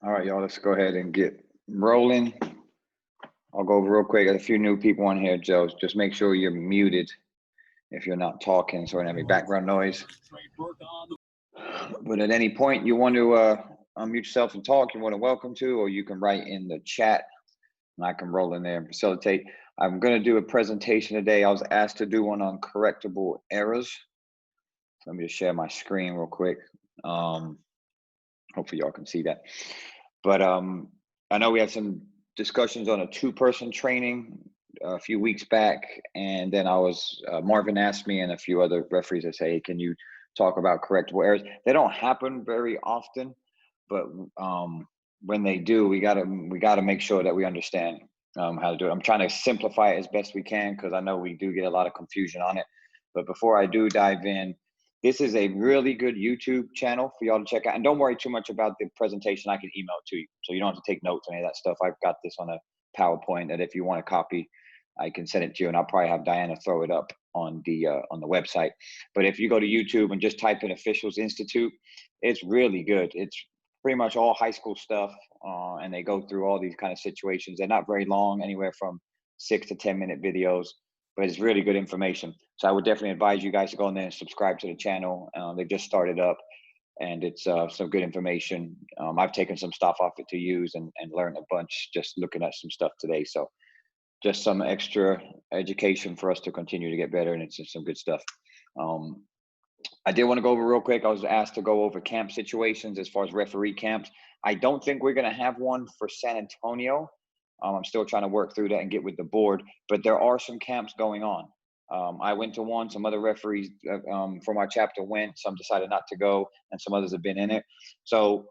All right, y'all, let's go ahead and get rolling. I'll go over real quick. Got a few new people on here, Joe. Just make sure you're muted if you're not talking, so we don't have any background noise. But at any point you want to unmute yourself and talk, you want to welcome to, or you can write in the chat and I can roll in there and facilitate. I'm going to do a presentation today. I was asked to do one on correctable errors. So let me just share my screen real quick. Hopefully y'all can see that. But I know we had some discussions on a two-person training a few weeks back, and then Marvin asked me and a few other referees to say, hey, can you talk about correctable errors? They don't happen very often, but when they do, we gotta make sure that we understand how to do it. I'm trying to simplify it as best we can because I know we do get a lot of confusion on it. But before I do dive in, this is a really good YouTube channel for y'all to check out. And don't worry too much about the presentation. I can email it to you. So you don't have to take notes on any of that stuff. I've got this on a PowerPoint that if you want a copy, I can send it to you. And I'll probably have Diana throw it up on the website. But if you go to YouTube and just type in Officials Institute, it's really good. It's pretty much all high school stuff. And they go through all these kind of situations. They're not very long, anywhere from 6 to 10 minute videos. But it's really good information. So I would definitely advise you guys to go in there and subscribe to the channel. They just started up and it's some good information. I've taken some stuff off it to use and learned a bunch just looking at some stuff today. So just some extra education for us to continue to get better, and it's just some good stuff. I did want to go over real quick. I was asked to go over camp situations as far as referee camps. I don't think we're going to have one for San Antonio. I'm still trying to work through that and get with the board, but there are some camps going on. I went to one, some other referees from our chapter went, some decided not to go, and some others have been in it. So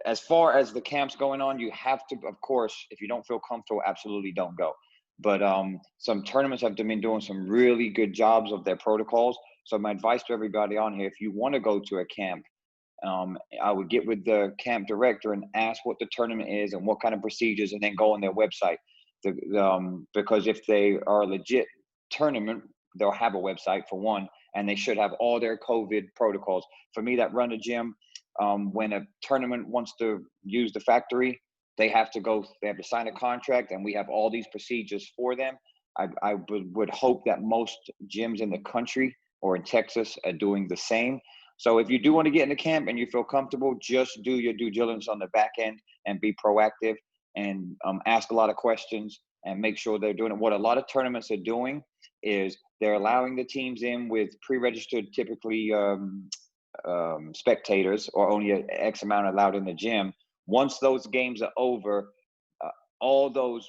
as far as the camps going on, you have to, of course, if you don't feel comfortable, absolutely don't go. But some tournaments have been doing some really good jobs of their protocols. So my advice to everybody on here, if you want to go to a camp, I would get with the camp director and ask what the tournament is and what kind of procedures, and then go on their website. Because if they are a legit tournament, they'll have a website for one, and they should have all their COVID protocols. For me that run a gym, when a tournament wants to use the factory, they have to sign a contract, and we have all these procedures for them. I would hope that most gyms in the country or in Texas are doing the same. So if you do want to get in the camp and you feel comfortable, just do your due diligence on the back end and be proactive and ask a lot of questions and make sure they're doing it. What a lot of tournaments are doing is they're allowing the teams in with pre-registered, typically spectators, or only an X amount allowed in the gym. Once those games are over, all those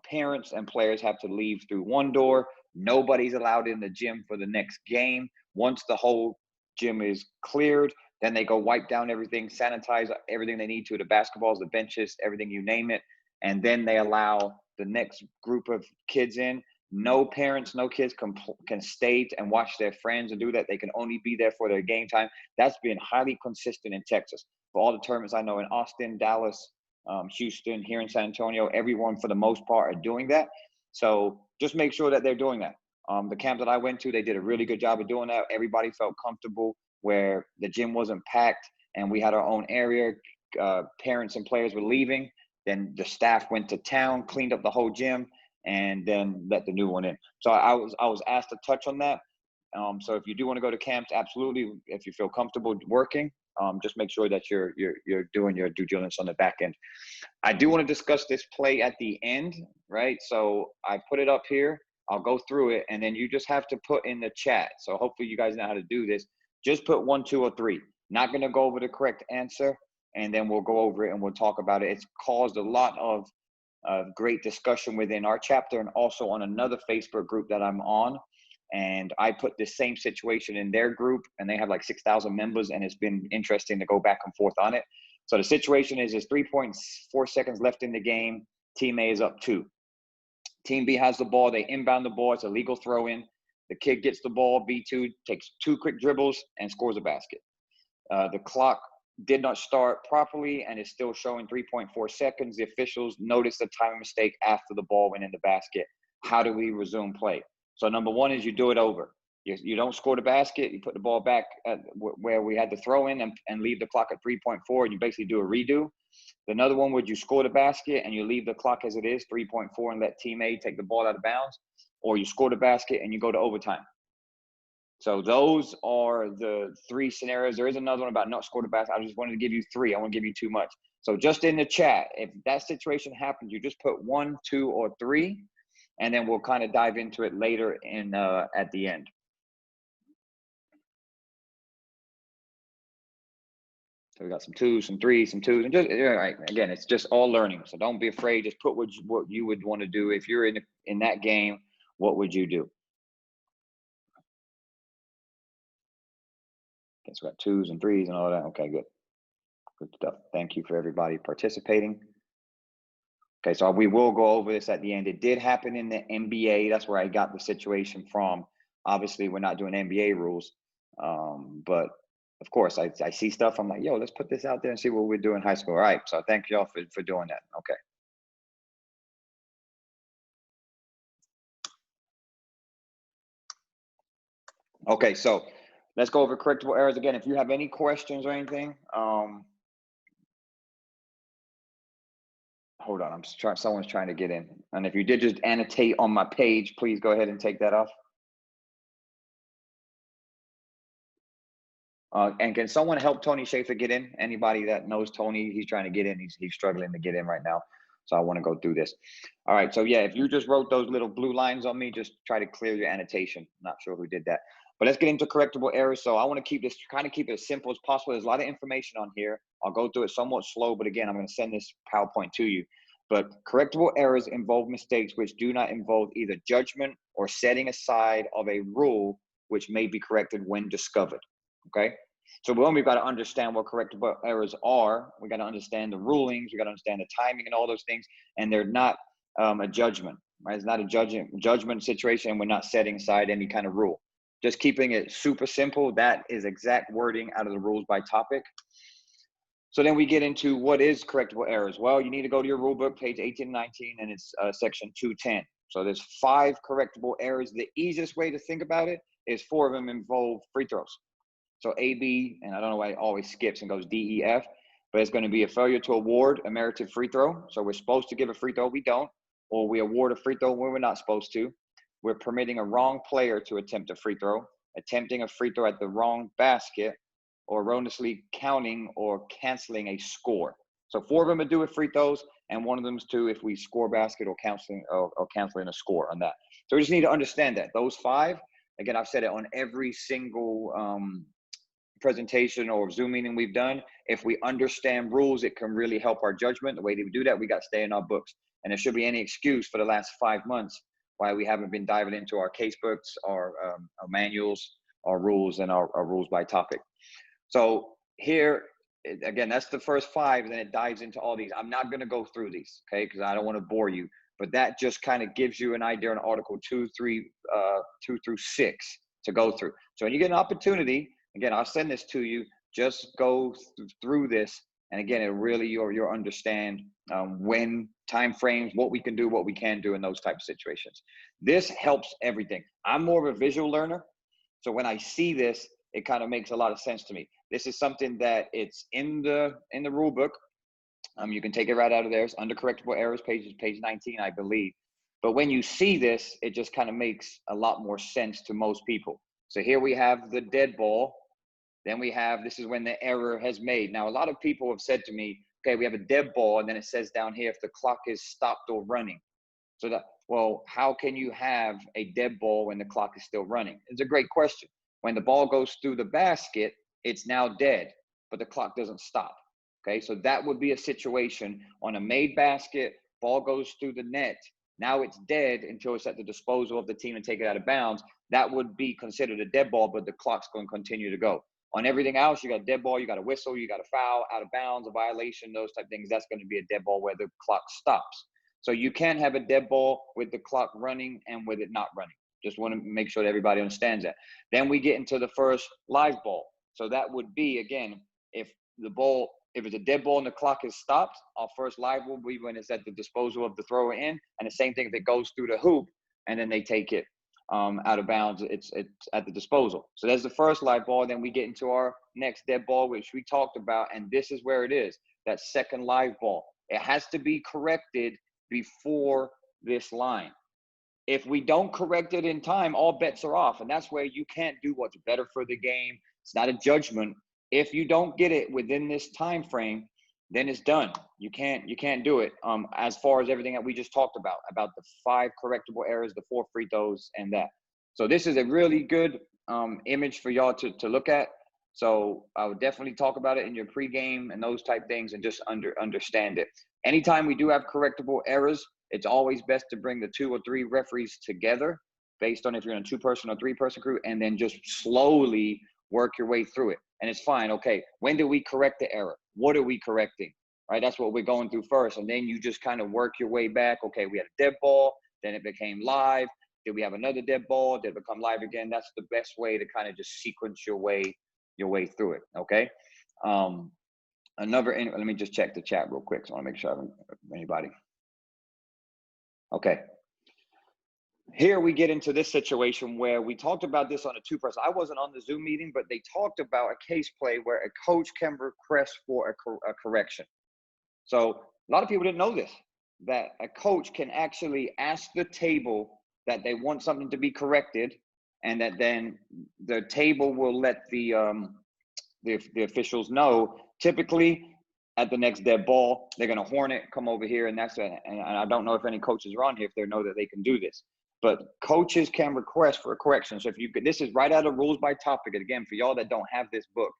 parents and players have to leave through one door. Nobody's allowed in the gym for the next game. Once the whole gym is cleared, then they go wipe down everything, sanitize everything they need to, the basketballs, the benches, everything, you name it. And then they allow the next group of kids in. No parents, no kids can stay and watch their friends and do that. They can only be there for their game time. That's been highly consistent in Texas. For all the tournaments I know in Austin, Dallas, Houston, here in San Antonio, everyone for the most part are doing that. So just make sure that they're doing that. The camp that I went to, they did a really good job of doing that. Everybody felt comfortable where the gym wasn't packed and we had our own area. Parents and players were leaving. Then the staff went to town, cleaned up the whole gym, and then let the new one in. So I was asked to touch on that. So if you do want to go to camps, absolutely. If you feel comfortable working, just make sure that you're doing your due diligence on the back end. I do want to discuss this play at the end, right? So I put it up here. I'll go through it, and then you just have to put in the chat. So hopefully you guys know how to do this. Just put 1, 2, or 3. Not going to go over the correct answer, and then we'll go over it and we'll talk about it. It's caused a lot of great discussion within our chapter and also on another Facebook group that I'm on. And I put this same situation in their group, and they have like 6,000 members, and it's been interesting to go back and forth on it. So the situation is 3.4 seconds left in the game. Team A is up 2. Team B has the ball. They inbound the ball. It's a legal throw in. The kid gets the ball. B2 takes 2 quick dribbles and scores a basket. The clock did not start properly and is still showing 3.4 seconds. The officials noticed a timing mistake after the ball went in the basket. How do we resume play? So number one is you do it over. You don't score the basket, you put the ball back at where we had the throw in and leave the clock at 3.4, and you basically do a redo. Another one would you score the basket and you leave the clock as it is, 3.4, and let team A take the ball out of bounds, or you score the basket and you go to overtime. So those are the three scenarios. There is another one about not score the basket. I just wanted to give you three. I won't give you too much. So just in the chat, if that situation happens, you just put 1, 2, or 3, and then we'll kind of dive into it later in at the end. So we got some 2s, some 3s, some 2s, and just right. Again, it's just all learning. So don't be afraid. Just put what you would want to do if you're in that game. What would you do? Okay, so we got 2s and 3s and all that. Okay, good stuff. Thank you for everybody participating. Okay, so we will go over this at the end. It did happen in the NBA. That's where I got the situation from. Obviously, we're not doing NBA rules, but of course, I see stuff. I'm like, yo, let's put this out there and see what we're doing in high school. All right, so thank y'all for doing that. Okay. Okay, so let's go over correctable errors again. If you have any questions or anything, hold on. Someone's trying to get in. And if you did just annotate on my page, please go ahead and take that off. And can someone help Tony Schaefer get in? Anybody that knows Tony, he's trying to get in. He's struggling to get in right now. So I want to go through this. All right. So yeah, if you just wrote those little blue lines on me, just try to clear your annotation. Not sure who did that. But let's get into correctable errors. So I want to keep it as simple as possible. There's a lot of information on here. I'll go through it somewhat slow, but again, I'm going to send this PowerPoint to you. But correctable errors involve mistakes which do not involve either judgment or setting aside of a rule which may be corrected when discovered. Okay. So we've got to understand what correctable errors are. We got to understand the rulings. We got to understand the timing and all those things. And they're not a judgment, right? It's not a judgment situation. And we're not setting aside any kind of rule. Just keeping it super simple. That is exact wording out of the rules by topic. So then we get into what is correctable errors. Well, you need to go to your rule book, page 18 and 19, and it's section 210. So there's 5 correctable errors. The easiest way to think about it is 4 of them involve free throws. So A, B, and I don't know why it always skips and goes D, E, F, but it's going to be a failure to award a merited free throw. So we're supposed to give a free throw, we don't, or we award a free throw when we're not supposed to. We're permitting a wrong player to attempt a free throw, attempting a free throw at the wrong basket, or erroneously counting or canceling a score. So 4 of them are due with free throws, and 1 of them is to if we score basket or canceling a score on that. So we just need to understand that. Those 5, again, I've said it on every single presentation or Zoom meeting we've done. If we understand rules, it can really help our judgment. The way that we do that, we got to stay in our books. And there should be any excuse for the last 5 months why we haven't been diving into our case books, our manuals, our rules, and our rules by topic. So here, again, that's the first 5, and then it dives into all these. I'm not going to go through these, okay, because I don't want to bore you. But that just kind of gives you an idea on Article 2 through 6 to go through. So when you get an opportunity, again, I'll send this to you. Just go through this, and again, it really you'll understand when time frames, what we can do, what we can do in those type of situations. This helps everything. I'm more of a visual learner, so when I see this, it kind of makes a lot of sense to me. This is something that it's in the rule book. You can take it right out of there. It's under correctable errors, page 19, I believe. But when you see this, it just kind of makes a lot more sense to most people. So here we have the dead ball. Then we have, this is when the error has made. Now, a lot of people have said to me, okay, we have a dead ball, and then it says down here if the clock is stopped or running. So that, well, how can you have a dead ball when the clock is still running? It's a great question. When the ball goes through the basket, it's now dead, but the clock doesn't stop. Okay, so that would be a situation on a made basket, ball goes through the net. Now it's dead until it's at the disposal of the team and take it out of bounds. That would be considered a dead ball, but the clock's going to continue to go. On everything else, you got a dead ball, you got a whistle, you got a foul, out of bounds, a violation, those type of things. That's going to be a dead ball where the clock stops. So you can have a dead ball with the clock running and with it not running. Just want to make sure that everybody understands that. Then we get into the first live ball. So that would be, again, if it's a dead ball and the clock is stopped, our first live will be when it's at the disposal of the thrower in. And the same thing if it goes through the hoop and then they take it. out of bounds, it's at the disposal. So there's the first live ball. Then we get into our next dead ball, which we talked about, and this is where it is, that second live ball. It has to be corrected before this line. If we don't correct it in time, all bets are off, and that's where you can't do what's better for the game. It's not a judgment. If you don't get it within this time frame, then it's done. You can't do it. As far as everything that we just talked about the 5 correctable errors, the 4 free throws, and that. So this is a really good image for y'all to look at. So I would definitely talk about it in your pregame and those type things, and just understand it. Anytime we do have correctable errors, it's always best to bring the 2 or 3 referees together, based on if you're in a 2-person or 3-person crew, and then just slowly work your way through it. And it's fine. Okay, when do we correct the error? What are we correcting? Right, that's what we're going through first. And then you just kind of work your way back. Okay, we had a dead ball, then it became live. Did we have another dead ball? Did it become live again? That's the best way to kind of just sequence your way through it. Okay. Let me just check the chat real quick. So I want to make sure I haven't anybody. Okay. Here we get into this situation where we talked about this on a 2-person. I wasn't on the Zoom meeting, but they talked about a case play where a coach can request for a correction. So a lot of people didn't know this, that a coach can actually ask the table that they want something to be corrected, and that then the table will let the officials know. Typically, at the next dead ball, they're going to horn it, come over here, and that's it. And I don't know if any coaches are on here if they know that they can do this. But coaches can request for a correction. So if you could, this is right out of rules by topic. And again, for y'all that don't have this book,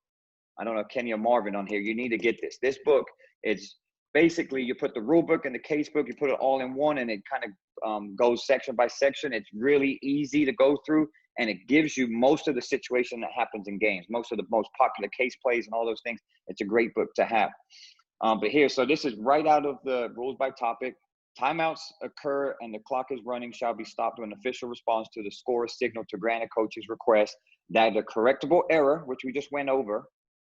I don't know Kenny or Marvin on here, you need to get this. This book is basically, you put the rule book and the case book, you put it all in one, and it kind of goes section by section. It's really easy to go through, and it gives you most of the situation that happens in games, most of the most popular case plays and all those things. It's a great book to have. But here, so this is right out of the rules by topic. Timeouts occur and the clock is running shall be stopped when official response to the scorer's signal to grant a coach's request that a correctable error, which we just went over,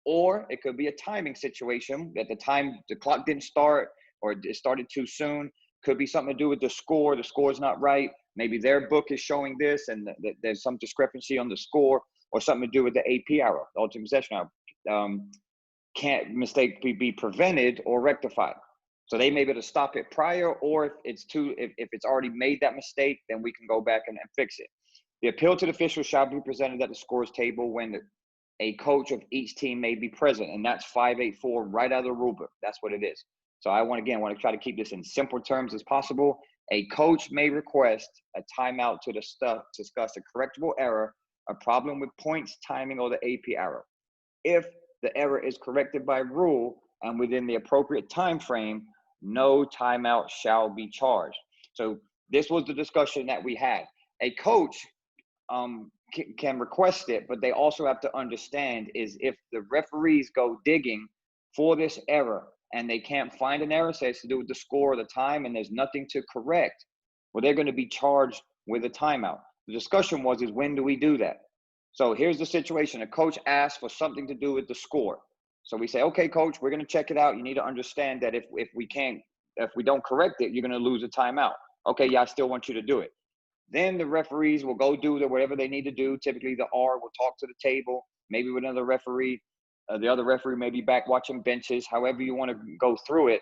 or it could be a timing situation that the clock didn't start, or it started too soon. Could be something to do with the score. The score is not right. Maybe their book is showing this and there's some discrepancy on the score, or something to do with the AP arrow, the ultimate possession arrow. Can't mistake be prevented or rectified. So they may be able to stop it prior, or if it's already made that mistake, then we can go back and fix it. The appeal to the official shall be presented at the scores table when a coach of each team may be present, and that's 584 right out of the rule book. That's what it is. So I want to try to keep this in simple terms as possible. A coach may request a timeout to discuss a correctable error, a problem with points, timing, or the AP arrow. If the error is corrected by rule and within the appropriate time frame, no timeout shall be charged. So this was the discussion that we had. A coach can request it, but they also have to understand is if the referees go digging for this error and they can't find an error, say it's to do with the score or the time, and there's nothing to correct, well, they're going to be charged with a timeout. The discussion is when do we do that? So here's the situation. A coach asks for something to do with the score. So we say, okay, coach, we're going to check it out. You need to understand that if we don't correct it, you're going to lose a timeout. Okay, yeah, I still want you to do it. Then the referees will go do whatever they need to do. Typically, the R will talk to the table, maybe with another referee. The other referee may be back watching benches, however you want to go through it.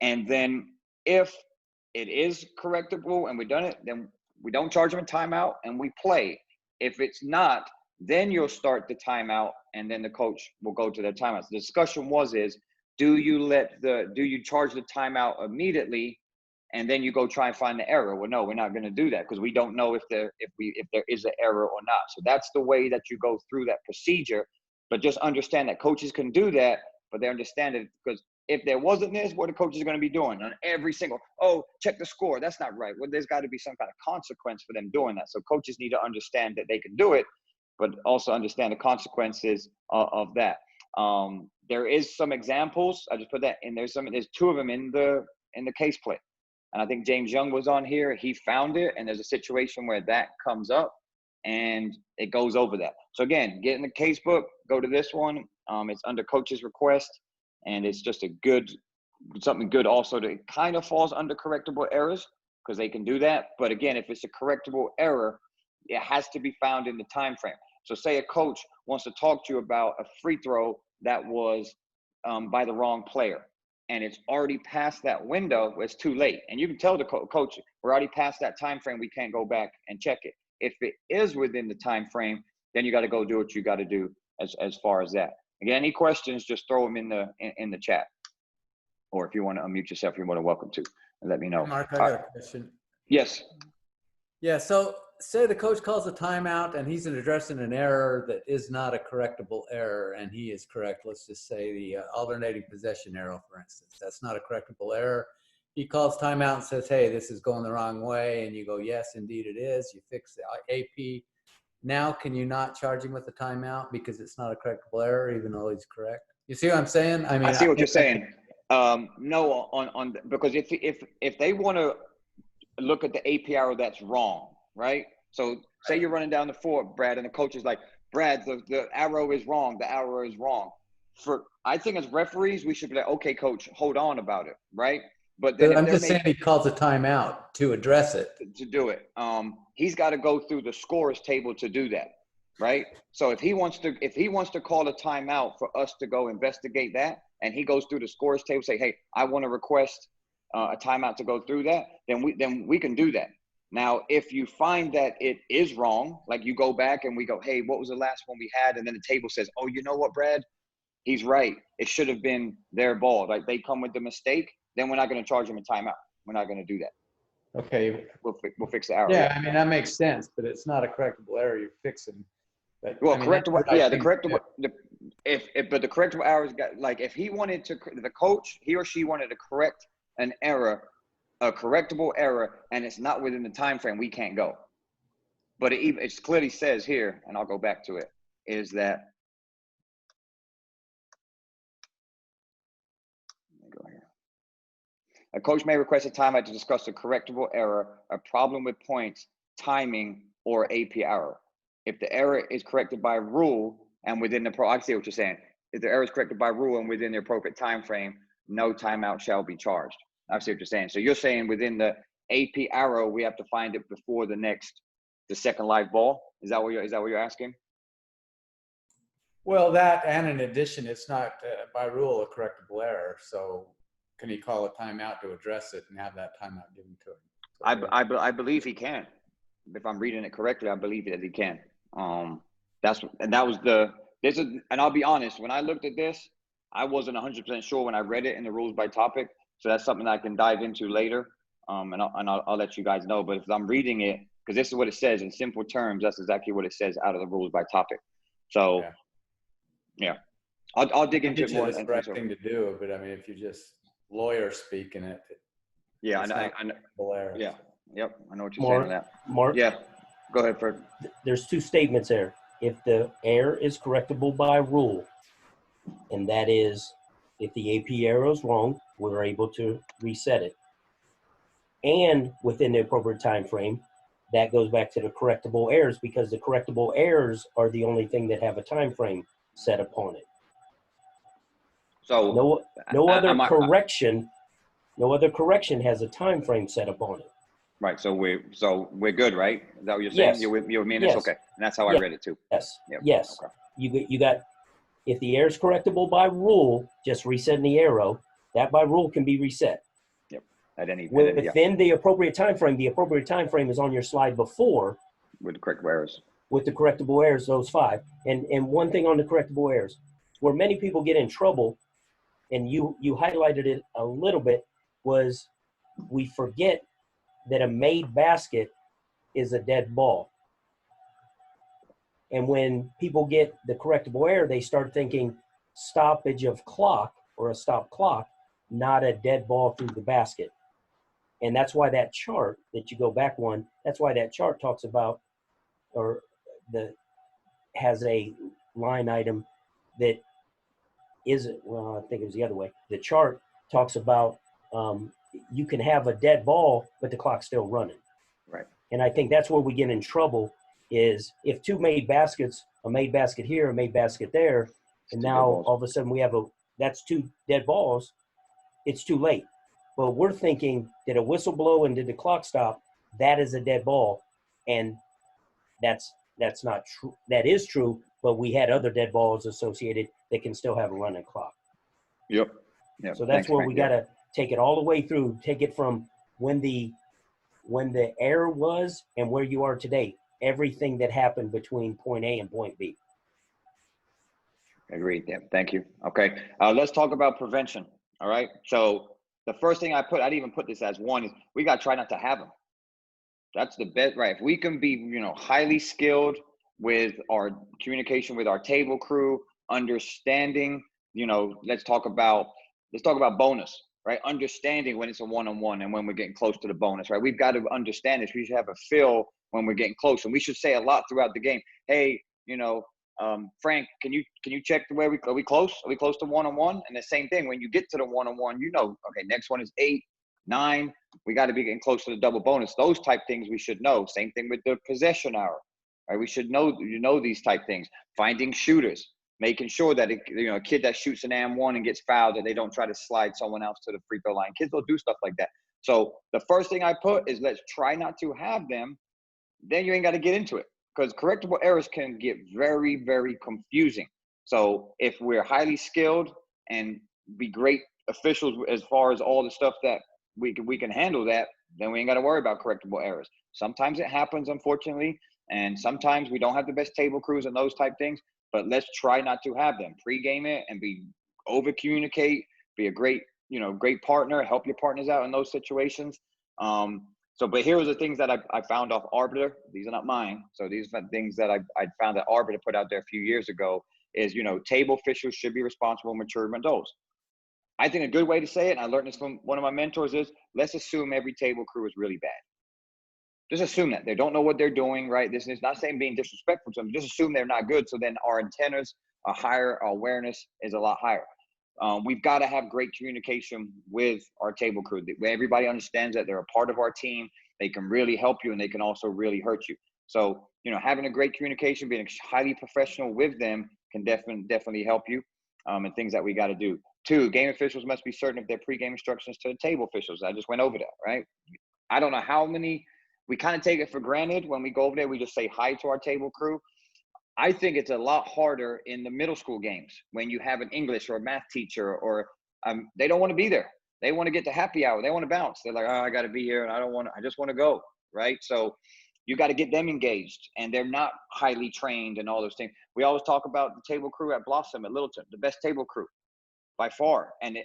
And then if it is correctable and we've done it, then we don't charge them a timeout and we play. If it's not, then you'll start the timeout and then the coach will go to their timeouts. The discussion do you charge the timeout immediately and then you go try and find the error? Well, no, we're not going to do that because we don't know if there is an error or not. So that's the way that you go through that procedure. But just understand that coaches can do that, but they understand it because if there wasn't this, what the coaches are going to be doing on every single, check the score. That's not right. Well, there's got to be some kind of consequence for them doing that. So coaches need to understand that they can do it, but also understand the consequences of that. There is some examples. I just put that in. There's 2 of them in the case play. And I think James Young was on here. He found it, and there's a situation where that comes up, and it goes over that. So again, get in the case book, go to this one. It's under coach's request, and it's just something good also to, it kind of falls under correctable errors because they can do that. But again, if it's a correctable error, it has to be found in the time frame. So say a coach wants to talk to you about a free throw that was by the wrong player, and it's already past that window, it's too late. And you can tell the coach, we're already past that time frame, we can't go back and check it. If it is within the time frame, then you got to go do what you got to do as far as that. Again, any questions, just throw them in the chat. Or if you want to unmute yourself, you're more than welcome to, and let me know. Mark, I got a question. Yes. Yeah, so say the coach calls a timeout and he's addressing an error that is not a correctable error, and he is correct. Let's just say the alternating possession error, for instance. That's not a correctable error. He calls timeout and says, hey, this is going the wrong way. And you go, yes, indeed it is. You fix the AP. Now, can you not charge him with a timeout because it's not a correctable error, even though he's correct? You see what I'm saying? I mean, I see what you're saying. No, because if they want to look at the AP arrow that's wrong, right? So say you're running down the floor, Brad, and the coach is like, Brad, the arrow is wrong. The arrow is wrong. I think as referees, we should be like, okay, coach, hold on about it, right? But then I'm just saying he calls a timeout to address it. To do it. He's got to go through the scores table to do that, right? So if he wants to call a timeout for us to go investigate that, and he goes through the scores table, say, hey, I want to request a timeout to go through that, then we can do that. Now, if you find that it is wrong, like you go back and we go, hey, what was the last one we had? And then the table says, oh, you know what, Brad? He's right. It should have been their ball. Like they come with the mistake, then we're not going to charge them a timeout. We're not going to do that. Okay. We'll fix the error. Yeah, I mean, that makes sense, but it's not a correctable error you're fixing. But, well, I mean, correctable, yeah, the correctable, but the correctable errors got, like if he wanted to, the coach, he or she wanted to correct an error, a correctable error, and it's not within the time frame, we can't go. But it clearly says here, and I'll go back to it, is that, let me go here. A coach may request a timeout to discuss a correctable error, a problem with points, timing, or AP error. If the error is corrected by rule and within the I see what you're saying. If the error is corrected by rule and within the appropriate time frame, no timeout shall be charged. I see what you're saying. So you're saying within the AP arrow, we have to find it before the second live ball. Is that what you're asking? Well, that, and in addition, it's not by rule a correctable error. So can he call a timeout to address it and have that timeout given to him? So, I believe he can. If I'm reading it correctly, I believe that he can. And I'll be honest, when I looked at this, I wasn't 100% sure when I read it in the rules by topic. So that's something I can dive into later. And I'll let you guys know. But if I'm reading it, because this is what it says in simple terms, that's exactly what it says out of the rules by topic. So, yeah. I'll dig into it more. It's the right thing to do, but I mean, if you just lawyer speak in it. Yeah, I know. Yeah. Yep. I know what you're saying on that. Mark? Yeah. Go ahead, Fred. There's two statements there. If the error is correctable by rule, and that is if the AP error is wrong, we're able to reset it. And within the appropriate time frame, that goes back to the correctable errors, because the correctable errors are the only thing that have a time frame set upon it. So no other correction has a time frame set upon it. Right. So we're good, right? Is that what you're saying? Yes. You're with me in Yes. this? Okay. And that's how I read it too. Yes. Yep. Yes. Okay. You got, if the error is correctable by rule, just resetting the arrow, that by rule can be reset. Yep. At any within the appropriate time frame. The appropriate time frame is on your slide before. With the correctable errors. With the correctable errors, those 5. And one thing on the correctable errors, where many people get in trouble, and you highlighted it a little bit, was we forget that a made basket is a dead ball. And when people get the correctable error, they start thinking stoppage of clock or a stop clock, not a dead ball through the basket. And that's why that chart that you go back one, that's why that chart talks about, or has a line item that isn't, well, I think it was the other way. The chart talks about you can have a dead ball, but the clock's still running. Right. And I think that's where we get in trouble, is if 2 made baskets, a made basket here, a made basket there, and now all of a sudden we have that's 2 dead balls, it's too late. But we're thinking, did a whistle blow and did the clock stop? That is a dead ball. And that's not true. That is true, but we had other dead balls associated that can still have a running clock. Yep. Yep. So that's Thanks, where Frank. we Yep. got to take it all the way through. Take it from when the error was and where you are today. Everything that happened between point A and point B. Agreed. Yeah. Thank you. Okay. Let's talk about prevention. All right. So the first thing I didn't even put this as one, is we got to try not to have them. That's the best, right? If we can be, highly skilled with our communication with our table crew, understanding, let's talk about bonus, right? Understanding when it's a one-on-one and when we're getting close to the bonus, right? We've got to understand this. We should have a feel when we're getting close, and we should say a lot throughout the game. Hey, Frank, can you check the way are we close? Are we close to one-on-one? And the same thing when you get to the one-on-one, okay, next one is 8, 9. We got to be getting close to the double bonus. Those type things we should know. Same thing with the possession hour, right? We should know these type things. Finding shooters, making sure that a kid that shoots an M1 and gets fouled, that they don't try to slide someone else to the free throw line. Kids will do stuff like that. So the first thing I put is let's try not to have them. Then you ain't got to get into it, because correctable errors can get very, very confusing. So if we're highly skilled and be great officials as far as all the stuff that we can handle that, then we ain't got to worry about correctable errors. Sometimes it happens, unfortunately, and sometimes we don't have the best table crews and those type things, but let's try not to have them. Pre-game it and over communicate, be a great partner, help your partners out in those situations. But here was the things that I found off Arbiter. These are not mine. So these are the things that I found that Arbiter put out there a few years ago is, table officials should be responsible, mature adults. I think a good way to say it, and I learned this from one of my mentors, is let's assume every table crew is really bad. Just assume that. They don't know what they're doing, right? This is not saying being disrespectful to them. Just assume they're not good. So then our antennas are higher, our awareness is a lot higher. We've got to have great communication with our table crew. Everybody understands that they're a part of our team. They can really help you, and they can also really hurt you. So, having a great communication, being highly professional with them can definitely help you, and things that we got to do. 2, game officials must be certain of their pregame instructions to the table officials. I just went over that, right? I don't know how many, we kind of take it for granted when we go over there. We just say hi to our table crew. I think it's a lot harder in the middle school games when you have an English or a math teacher, or they don't want to be there. They want to get to happy hour. They want to bounce. They're like, oh, I got to be here, and I just want to go, right? So you got to get them engaged, and they're not highly trained and all those things. We always talk about the table crew at Blossom, at Littleton, the best table crew by far. And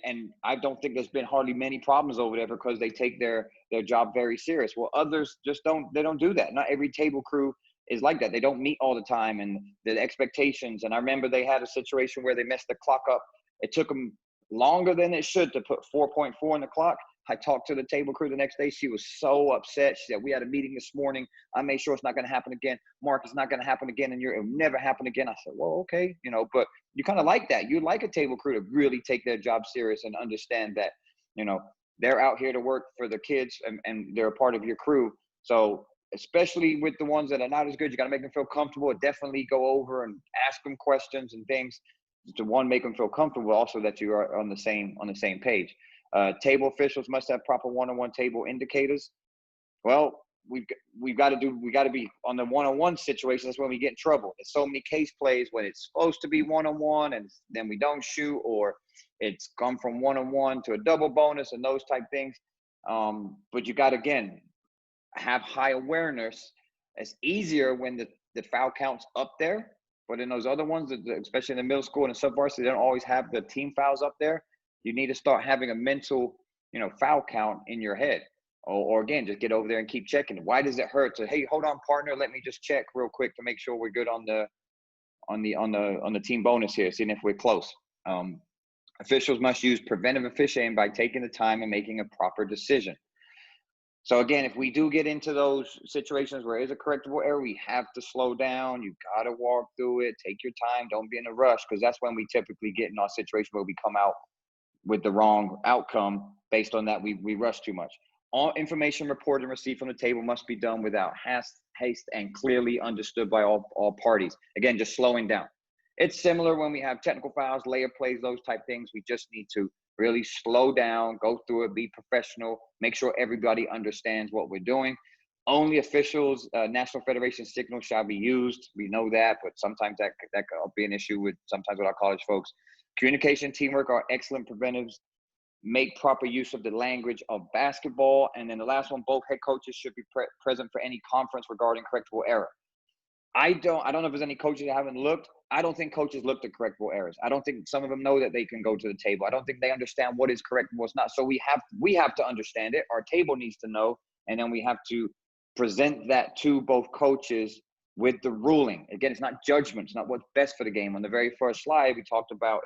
I don't think there's been hardly many problems over there because they take their job very serious. Well, others just don't do that. Not every table crew is like that. They don't meet all the time, and the expectations. And I remember they had a situation where they messed the clock up. It took them longer than it should to put 4.4 in the clock. I talked to the table crew the next day. She was so upset. She said, we had a meeting this morning. I made sure it's not going to happen again. Mark, it's not going to happen again. And it'll never happen again. I said, well, okay. But you kind of like that. You like a table crew to really take their job serious and understand that, they're out here to work for the kids, and they're a part of your crew. So especially with the ones that are not as good, you got to make them feel comfortable. Definitely go over and ask them questions and things to make them feel comfortable. Also that you are on the same page. Table officials must have proper one-on-one table indicators. Well, we've got to be on the one-on-one situations. That's when we get in trouble. There's so many case plays when it's supposed to be one-on-one and then we don't shoot, or it's gone from one-on-one to a double bonus and those type things. But you got to, again, have high awareness. It's easier when the foul count's up there, but in those other ones, especially in the middle school and the sub-varsity, they don't always have the team fouls up there. You need to start having a mental, foul count in your head, or again, just get over there and keep checking. Why does it hurt? So, hey, hold on, partner, let me just check real quick to make sure we're good on the team bonus here, seeing if we're close. Officials must use preventive officiating by taking the time and making a proper decision. So again, if we do get into those situations where there's a correctable error, we have to slow down. You got to walk through it. Take your time. Don't be in a rush, because that's when we typically get in our situation where we come out with the wrong outcome based on that we rush too much. All information reported and received from the table must be done without haste and clearly understood by all parties. Again, just slowing down. It's similar when we have technical fouls, layup plays, those type things. We just need to really slow down, go through it, be professional, make sure everybody understands what we're doing. Only officials, National Federation signal shall be used. We know that, but sometimes that could be an issue with our college folks. Communication, teamwork are excellent preventives. Make proper use of the language of basketball. And then the last one, both head coaches should be present for any conference regarding correctable error. I don't know if there's any coaches that haven't looked. I don't think coaches looked at correctable errors. I don't think some of them know that they can go to the table. I don't think they understand what is correct and what's not. So we have to understand it. Our table needs to know, and then we have to present that to both coaches with the ruling. Again, it's not judgment. It's not what's best for the game. On the very first slide, we talked about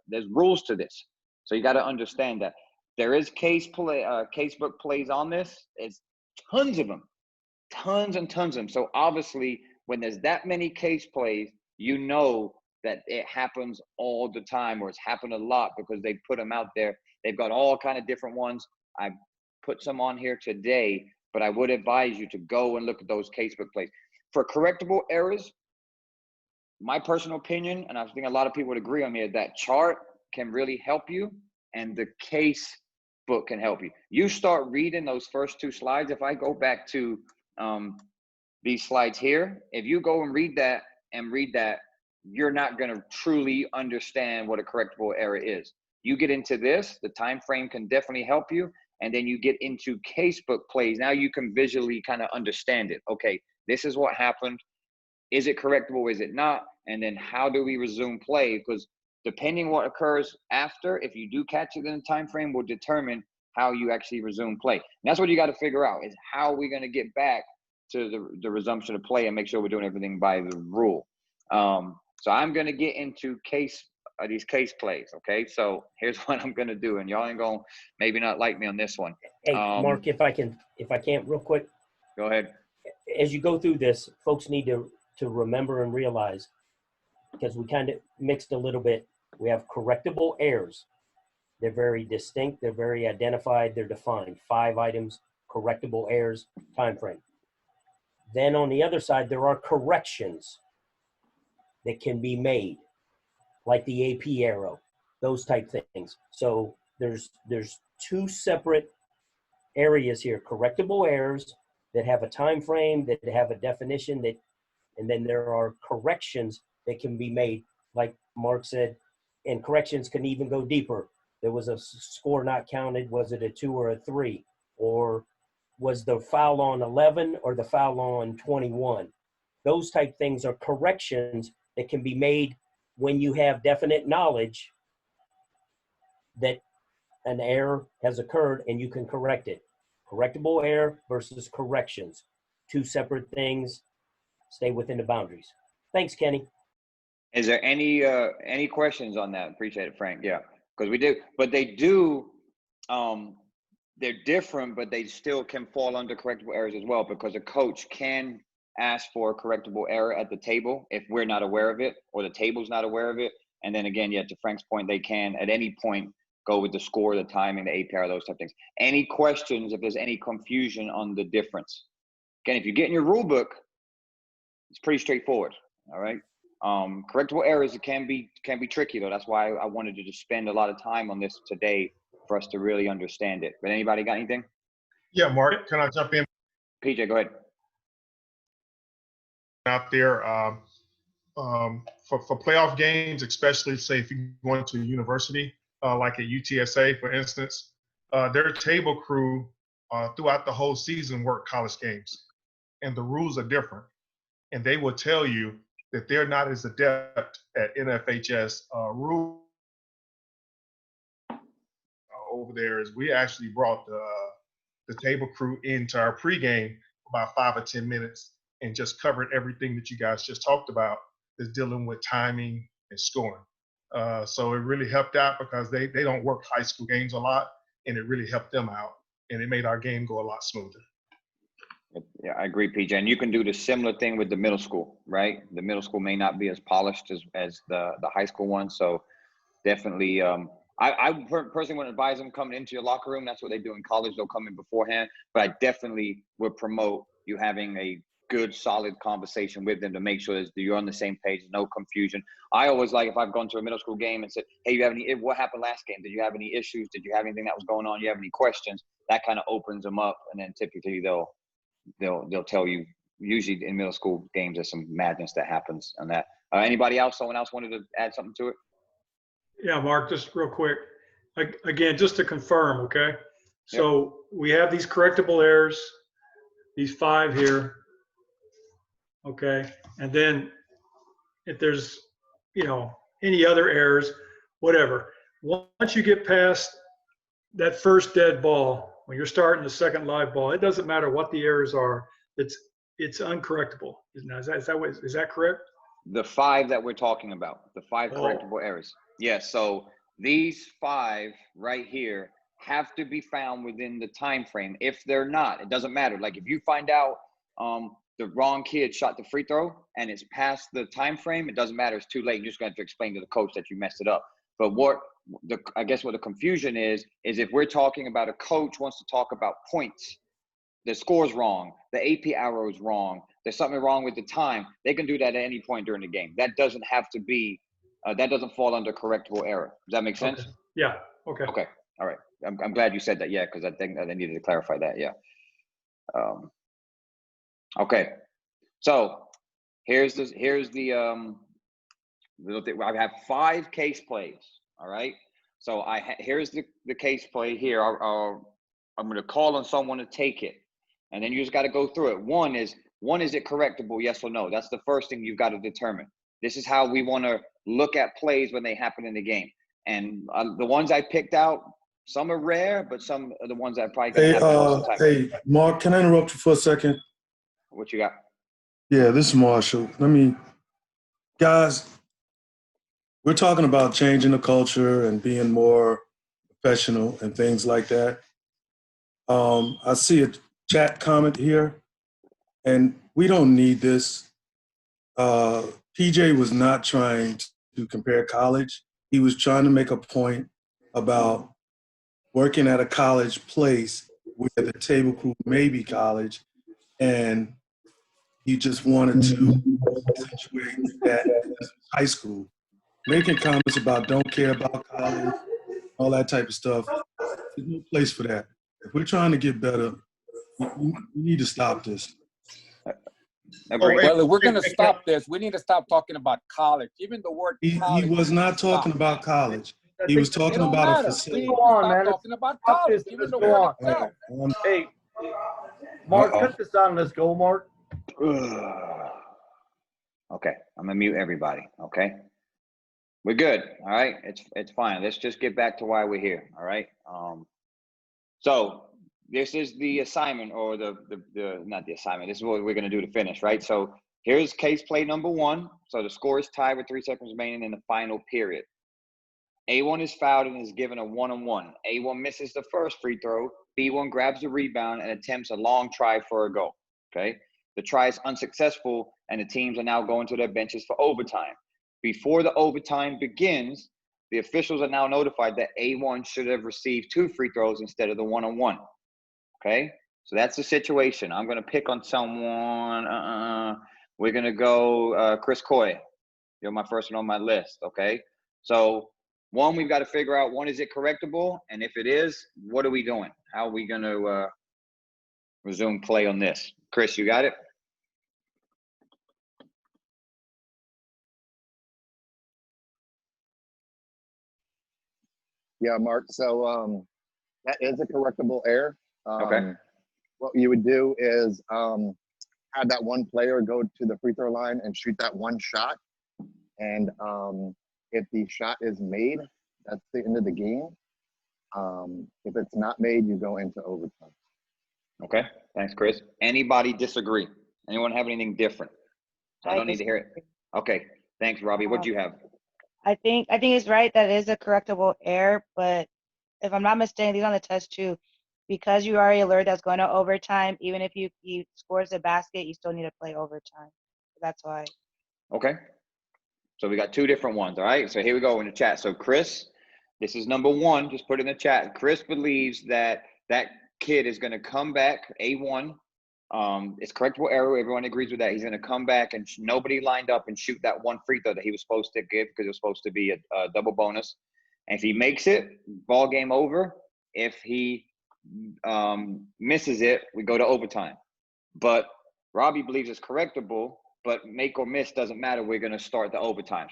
there's rules to this. So you got to understand that. There is casebook plays on this. It's tons of them, tons and tons of them. So obviously, when there's that many case plays, you know that it happens all the time, or it's happened a lot because they put them out there. They've got all kind of different ones. I put some on here today, but I would advise you to go and look at those casebook plays. For correctable errors, my personal opinion, and I think a lot of people would agree on me, that chart can really help you, and the case book can help you. You start reading those first two slides. If I go back to these slides here, if you go and read that, you're not going to truly understand what a correctable error is. You get into this, the time frame can definitely help you, and then you get into casebook plays. Now you can visually kind of understand it. Okay, this is what happened. Is it correctable? Is it not? And then how do we resume play? Because depending what occurs after, if you do catch it in the time frame, will determine how you actually resume play. And that's what you got to figure out, is how are we going to get back to the resumption of play and make sure we're doing everything by the rule. So I'm going to get into these case plays. Okay, so here's what I'm going to do, and y'all ain't going to maybe not like me on this one. Hey, Mark, if I can't real quick. Go ahead. As you go through this, folks need to remember and realize, because we kind of mixed a little bit, we have correctable errors. They're very distinct. They're very identified. They're defined. 5 items, correctable errors, time frame. Then on the other side, there are corrections that can be made, like the AP arrow, those type things. So there's 2 separate areas here: correctable errors that have a time frame, that have a definition, and then there are corrections that can be made, like Mark said, and corrections can even go deeper. There was a score not counted. Was it a 2 or a 3? Or was the foul on 11 or the foul on 21? Those type things are corrections that can be made when you have definite knowledge that an error has occurred and you can correct it. Correctable error versus corrections. 2 separate things. Stay within the boundaries. Thanks, Kenny. Is there any questions on that? Appreciate it, Frank. Yeah, because we do, but they do. They're different, but they still can fall under correctable errors as well, because a coach can ask for a correctable error at the table if we're not aware of it, or the table's not aware of it. And then again, yeah, to Frank's point, they can at any point go with the score, the timing, the APR, those type of things. Any questions if there's any confusion on the difference? Again, if you get in your rule book, it's pretty straightforward. All right. Correctable errors, it can be tricky though. That's why I wanted to just spend a lot of time on this today for us to really understand it. But anybody got anything? Yeah, Mark, can I jump in? PJ, go ahead. Out there for playoff games, especially say if you're going to a university like at UTSA, for instance, their table crew throughout the whole season work college games, and the rules are different. And they will tell you that they're not as adept at NFHS rules over there as we actually brought the table crew into our pregame about 5 or 10 minutes and just covered everything that you guys just talked about that's dealing with timing and scoring. So it really helped out because they don't work high school games a lot, and it really helped them out, and it made our game go a lot smoother. Yeah, I agree, PJ. And you can do the similar thing with the middle school, right? The middle school may not be as polished as the high school one. So definitely, I personally wouldn't advise them coming into your locker room. That's what they do in college. They'll come in beforehand. But I definitely would promote you having a good, solid conversation with them to make sure that you're on the same page, no confusion. I always like, if I've gone to a middle school game and said, hey, what happened last game? Did you have any issues? Did you have anything that was going on? You have any questions? That kind of opens them up. And then typically they'll they'll tell you. Usually in middle school games, there's some madness that happens on that. Anybody else? Someone else wanted to add something to it? Yeah, Mark, just real quick. Again, just to confirm, okay? So we have these correctable errors, these 5 here, okay? And then if there's, any other errors, whatever. Once you get past that first dead ball, when you're starting the second live ball, it doesn't matter what the errors are. It's uncorrectable. Is that correct? The 5 that we're talking about, the 5 Oh. correctable errors. Yes. So these 5 right here have to be found within the time frame. If they're not, it doesn't matter. Like if you find out the wrong kid shot the free throw and it's past the time frame, it doesn't matter. It's too late. You're just going to have to explain to the coach that you messed it up. But I guess what the confusion is if we're talking about a coach wants to talk about points, the score's wrong, the AP arrow is wrong, there's something wrong with the time, they can do that at any point during the game. That doesn't have to be, that doesn't fall under correctable error. Does that make sense? Okay. Yeah. Okay. Okay. All right. I'm glad you said that. Yeah, because I think I needed to clarify that. Yeah. Okay. So here's the little thing. I have 5 case plays. All right. So here's the case play here. I'm going to call on someone to take it, and then you just got to go through it. One is it correctable? Yes or no? That's the first thing you've got to determine. This is how we want to look at plays when they happen in the game. And the ones I picked out, some are rare, but some are the ones that probably can happen most of the time. Hey, Mark, can I interrupt you for a second? What you got? Yeah, this is Marshall. Guys, we're talking about changing the culture and being more professional and things like that. I see a chat comment here, and we don't need this. PJ was not trying to compare college. He was trying to make a point about working at a college place where the table crew may be college, and he just wanted to accentuate that as high school. Making comments about don't care about college, all that type of stuff. There's no place for that. If we're trying to get better, we need to stop this. Agreed. Well, if we're going to stop this, we need to stop talking about college. Even the word He college. was not talking about college. He was talking It don't about a matter. facility. We Go on, stop man. talking about Stop college. this. Even the Let's go word on. itself. Hey, Mark, cut this on. Let's go, Mark. Okay, I'm gonna mute everybody. Okay, we're good. All right, it's fine. Let's just get back to why we're here. All right. So this is the assignment, or the not the assignment. This is what we're gonna do to finish, right? So here's case play number 1. So the score is tied with 3 seconds remaining in the final period. A1 is fouled and is given a 1-on-1. A1 misses the first free throw. B1 grabs the rebound and attempts a long try for a goal. Okay. The try is unsuccessful, and the teams are now going to their benches for overtime. Before the overtime begins, the officials are now notified that A1 should have received 2 free throws instead of the 1-on-1. Okay, so that's the situation. I'm going to pick on someone. We're going to go Chris Coy. You're my first one on my list. Okay, so one, we've got to figure out, one, is it correctable? And if it is, what are we doing? How are we going to resume play on this? Chris, you got it? Yeah, Mark. So that is a correctable error. Okay. What you would do is have that one player go to the free throw line and shoot that one shot. And if the shot is made, that's the end of the game. If it's not made, you go into overtime. Okay. Thanks, Chris. Anybody disagree? Anyone have anything different? I don't need to hear it. Okay. Thanks, Robbie. What'd you have? I think it's right that it is a correctable error, but if I'm not mistaken, these on the test too, because you already alerted that's going to overtime, even if he scores the basket, you still need to play overtime. That's why. Okay. So we got 2 different ones. All right. So here we go in the chat. So Chris, this is number 1. Just put it in the chat. Chris believes that kid is going to come back. A1. It's correctable error. Everyone agrees with that. He's going to come back and nobody lined up and shoot that 1 free throw that he was supposed to give, because it was supposed to be a double bonus. And if he makes it, ball game over. If he misses it, we go to overtime. but Robbie believes it's correctable, but make or miss doesn't matter. We're going to start the overtime.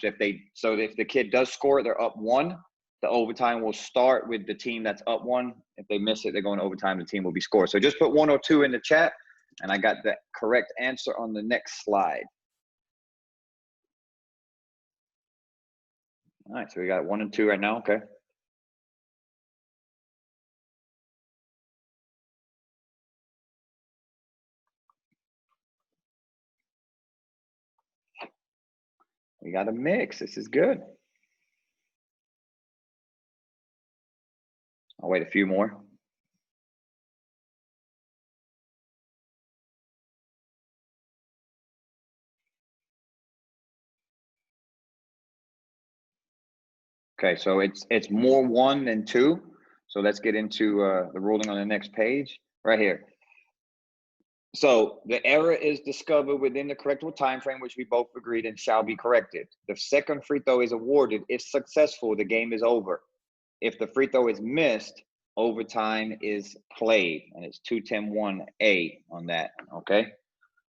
So if the kid does score, they're up 1, the overtime will start with the team that's up 1. If they miss it, they're going to overtime, the team will be scored. So just put 1 or 2 in the chat, and I got the correct answer on the next slide. All right, so we got 1 and 2 right now. Okay. We got a mix. This is good. I'll wait a few more. Okay, so it's more 1 than 2. So let's get into the ruling on the next page right here. So the error is discovered within the correctable time frame, which we both agreed and shall be corrected. The second free throw is awarded. If successful, the game is over. If the free throw is missed, overtime is played, and it's 210-1A on that, okay?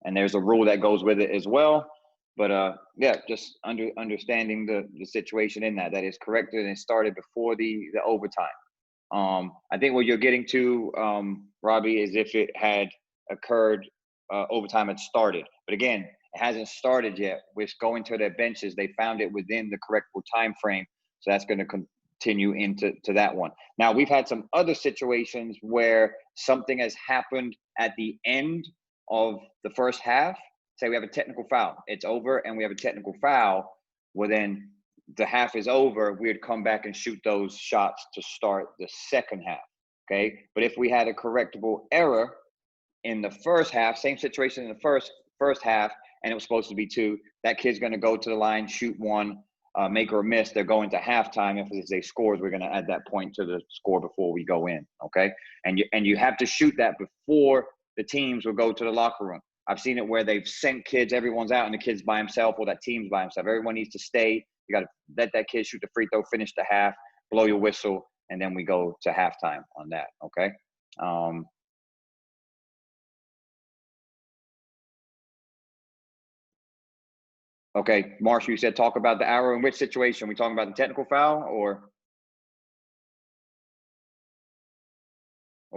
And there's a rule that goes with it as well. But yeah, just understanding the situation in that is corrected and started before the overtime. I think what you're getting to, Robbie, is if it had occurred, overtime had started. But again, it hasn't started yet. We're going to their benches. They found it within the correctable time frame, so that's going to continue into that one. Now, we've had some other situations where something has happened at the end of the first half. Say we have a technical foul. It's over, and we have a technical foul. Well, then the half is over. We'd come back and shoot those shots to start the second half, okay? But if we had a correctable error in the first half, same situation in the first half, and it was supposed to be 2, that kid's going to go to the line, shoot 1, make or miss. They're going to halftime. If they scores, we're going to add that point to the score before we go in, okay? And you have to shoot that before the teams will go to the locker room. I've seen it where they've sent kids, everyone's out, and the kid's by himself, or that team's by himself. Everyone needs to stay. You got to let that kid shoot the free throw, finish the half, blow your whistle, and then we go to halftime on that, okay? Okay, Marshall, you said talk about the arrow. In which situation? Are we talking about the technical foul, or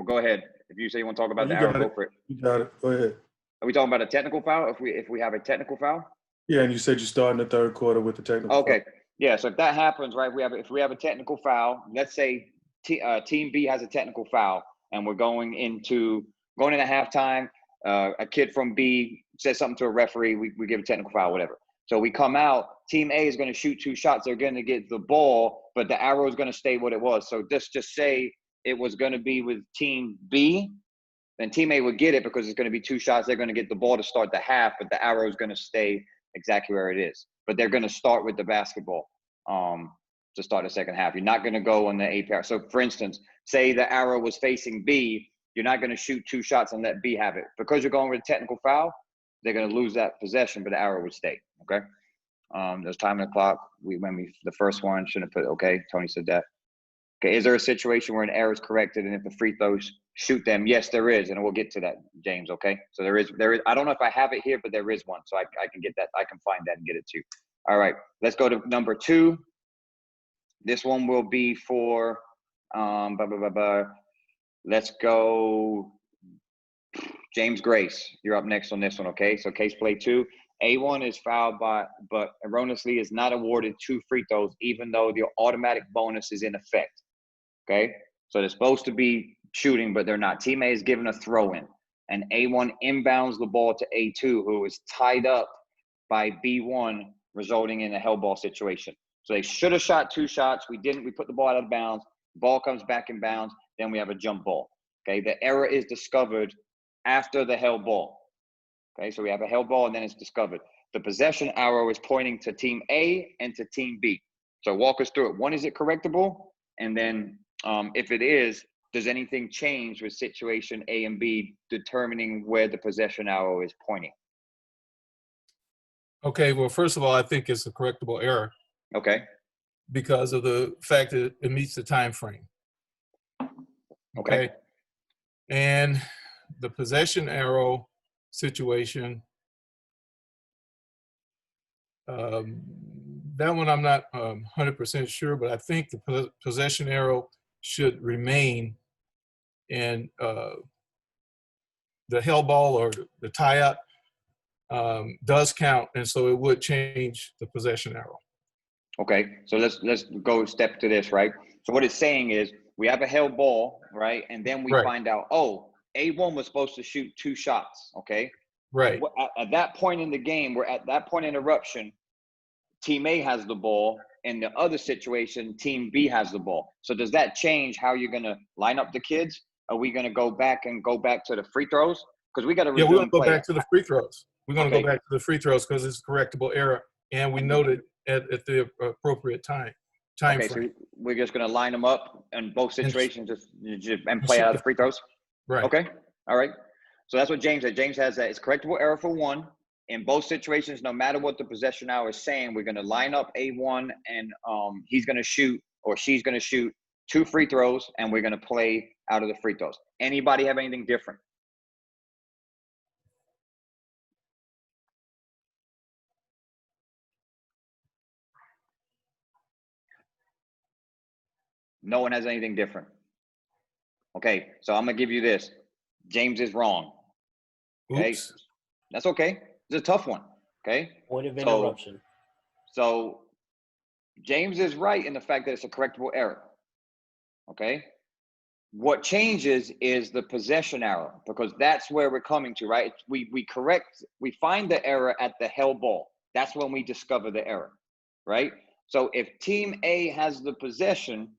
go ahead. If you say you want to talk about the arrow, go for it. You got it. Go ahead. Are we talking about a technical foul if we have a technical foul? Yeah, and you said you start in the third quarter with the technical Okay. foul. Yeah, so if that happens, right, if we have a technical foul, let's say Team B has a technical foul, and we're going into halftime, a kid from B says something to a referee, we give a technical foul, whatever. So we come out, Team A is going to shoot 2 shots. They're going to get the ball, but the arrow is going to stay what it was. So just say it was going to be with Team B, then Team A would get it because it's going to be 2 shots. They're going to get the ball to start the half, but the arrow is going to stay exactly where it is. But they're going to start with the basketball to start the second half. You're not going to go on the A pair. So, for instance, say the arrow was facing B, you're not going to shoot 2 shots and let B have it. Because you're going with a technical foul, they're going to lose that possession, but the arrow would stay, okay? There's time on the clock. The first one, shouldn't have put, okay, Tony said that. Okay, is there a situation where an error is corrected and if the free throws shoot them? Yes, there is, and we'll get to that, James, okay? So there is, I don't know if I have it here, but there is one, so I can get that, I can find that and get it to you. All right, let's go to number 2. This one will be for, let's go, James Grace. You're up next on this one, okay? So case play 2. A1 is fouled but erroneously is not awarded 2 free throws, even though the automatic bonus is in effect. Okay, so they're supposed to be shooting, but they're not. Team A is given a throw-in, and A1 inbounds the ball to A2, who is tied up by B1, resulting in a hell ball situation. So they should have shot 2 shots. We didn't. We put the ball out of bounds. Ball comes back in bounds. Then we have a jump ball. Okay, the error is discovered after the hell ball. Okay, so we have a hell ball, and then it's discovered. The possession arrow is pointing to Team A and to Team B. So walk us through it. One, is it correctable? And then if it is, does anything change with situation A and B determining where the possession arrow is pointing? Okay, well, first of all, I think it's a correctable error. Okay. Because of the fact that it meets the time frame. Okay. And the possession arrow situation. That one I'm not 100% sure, but I think the possession arrow should remain, and the hell ball or the tie-up does count, and so it would change the possession arrow. Okay, so let's go step to this, right? So what it's saying is we have a held ball, right? And then we Right. find out, oh, A1 was supposed to shoot 2 shots, okay? Right. At that point in the game, we're at that point in interruption, Team A has the ball. In the other situation, Team B has the ball. So does that change how you're going to line up the kids? Are we going to go back to the free throws? Because we got to Yeah, we're going to go play. back to the free throws. We're going to Okay. go back to the free throws because it's a correctable error, and we noted at the appropriate time Okay, frame. so we're just going to line them up in both situations and play shoot out the the free throws? Right. Okay, all right. So that's what James said. James has that. It's correctable error for 1. In both situations, no matter what the possession hour is saying, we're going to line up A1 and he's going to shoot or she's going to shoot 2 free throws and we're going to play out of the free throws. Anybody have anything different? No one has anything different. Okay, so I'm going to give you this. James is wrong. Okay, Oops. that's okay. It's a tough one. Okay. Point of interruption. So James is right in the fact that it's a correctable error. Okay. What changes is the possession error because that's where we're coming to, right? We find the error at the held ball. That's when we discover the error, right? So if Team A has the possession,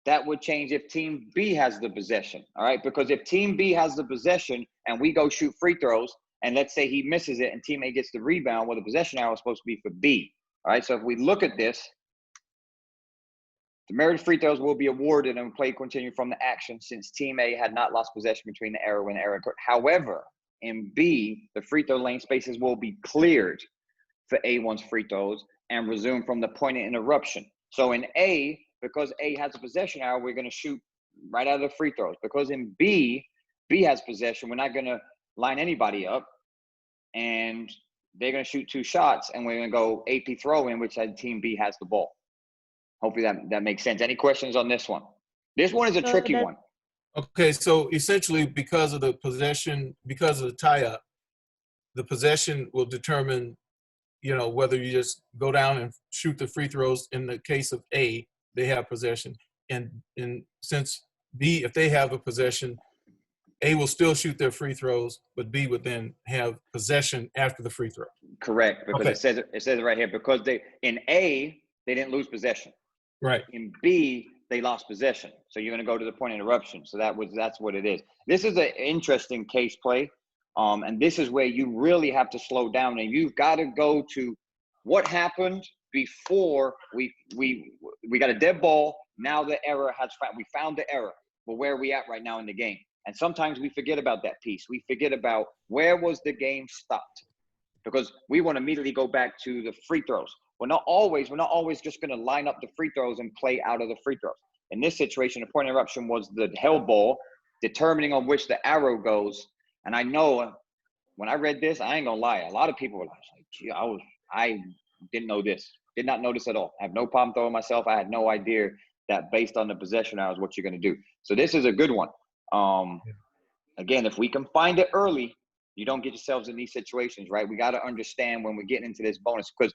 that would change if Team B has the possession, all right? Because if Team B has the possession and we go shoot free throws, and let's say he misses it and Team A gets the rebound, well, the possession arrow is supposed to be for B, all right? So if we look at this, the merited free throws will be awarded and play continue from the action since Team A had not lost possession between the error when the error occurred. However, in B, the free throw lane spaces will be cleared for A1's free throws and resume from the point of interruption. So in A, because A has a possession arrow, we're going to shoot right out of the free throws. Because in B, B has possession, we're not going to line anybody up. And they're going to shoot 2 shots, and we're going to go AP throw in, which Team B has the ball. Hopefully that makes sense. Any questions on this one? This one is a tricky one. Okay, so essentially because of the possession, because of the tie-up, the possession will determine, whether you just go down and shoot the free throws. In the case of A, they have possession. And since B, if they have a possession, A will still shoot their free throws, but B would then have possession after the free throw. Correct, because it says it right here. Because in A, they didn't lose possession. Right. In B, they lost possession. So you're going to go to the point of interruption. So that's what it is. This is an interesting case play. And this is where you really have to slow down and you've got to go to what happened before we got a dead ball. Now the error we found the error, but where are we at right now in the game? And sometimes we forget about that piece. We forget about where was the game stopped because we want to immediately go back to the free throws. We're not always just going to line up the free throws and play out of the free throws. In this situation, the point of interruption was the held ball, determining on which the arrow goes. And I know when I read this, I ain't gonna lie. A lot of people were like, gee, I didn't know this. Did not know this at all. I have no problem throwing myself. I had no idea that based on the possession hours, what you're gonna do. So this is a good one. Again, if we can find it early, you don't get yourselves in these situations, right? We got to understand when we're getting into this bonus. Because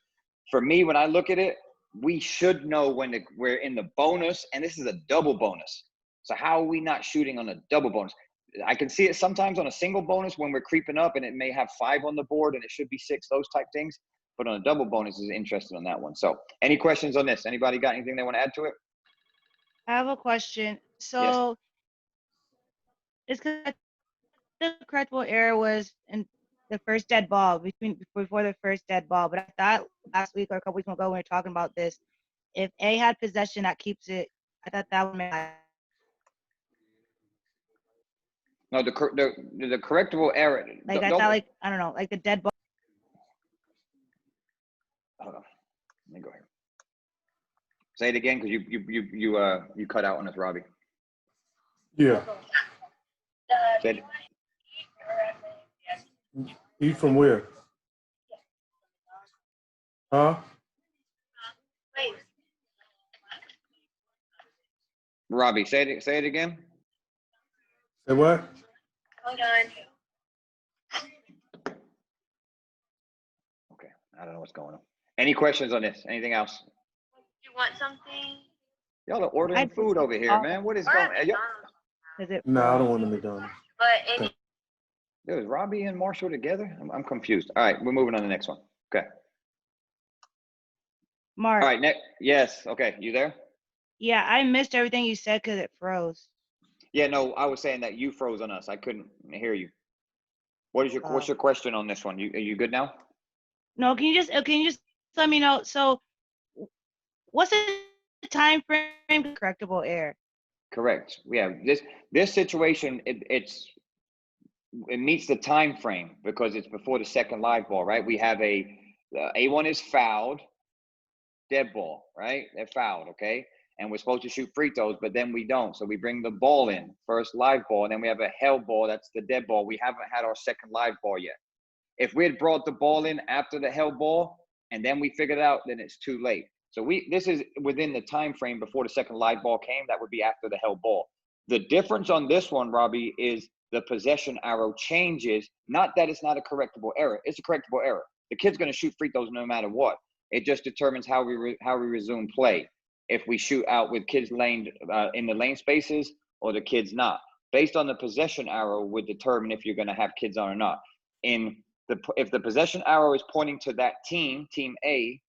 for me, when I look at it, we should know when we're in the bonus, and this is a double bonus. So how are we not shooting on a double bonus? I can see it sometimes on a single bonus when we're creeping up and it may have 5 on the board and it should be 6, those type things. But on a double bonus is interested on that one. So any questions on this? Anybody got anything they want to add to it? I have a question. So it's because the correctable error was in the first dead ball before the first dead ball. But I thought last week or a couple weeks ago when we were talking about this, if A had possession, that keeps it. I thought that would make. No, the correctable error. Like I thought, like I don't know, like the dead ball. Hold on. Let me go here. Say it again, because you cut out on us, Robbie. Yeah. Say it. He from where? Huh? Robbie, say it again. Say what? Hold on. Okay, I don't know what's going on. Any questions on this? Anything else? You want something? Y'all are ordering food over here, man. What is Or going at on? McDonald's. Is it? No, I don't want the McDonald's. But any Dude, is Robbie and Marshall together? I'm confused. All right, we're moving on to the next one. Okay. Mark. All right, next. Yes. Okay, you there? Yeah, I missed everything you said because it froze. Yeah, no, I was saying that you froze on us. I couldn't hear you. What's your question on this one? Are you good now? No, can you just let me know? So, what's the time frame for correctable error? Correct. Yeah, this situation it meets the time frame because it's before the second live ball, right? We have A1 is fouled, dead ball, right? They're fouled, okay? And we're supposed to shoot free throws, but then we don't. So we bring the ball in, first live ball, and then we have a held ball, that's the dead ball. We haven't had our second live ball yet. If we had brought the ball in after the held ball and then we figured it out, then it's too late. So this is within the time frame before the second live ball came. That would be after the held ball. The difference on this one, Robbie, is the possession arrow changes. Not that it's not a correctable error. It's a correctable error. The kid's going to shoot free throws no matter what. It just determines how we resume play. If we shoot out with kids lane in the lane spaces or the kids not. Based on the possession arrow would determine if you're going to have kids on or not. If the possession arrow is pointing to that team A,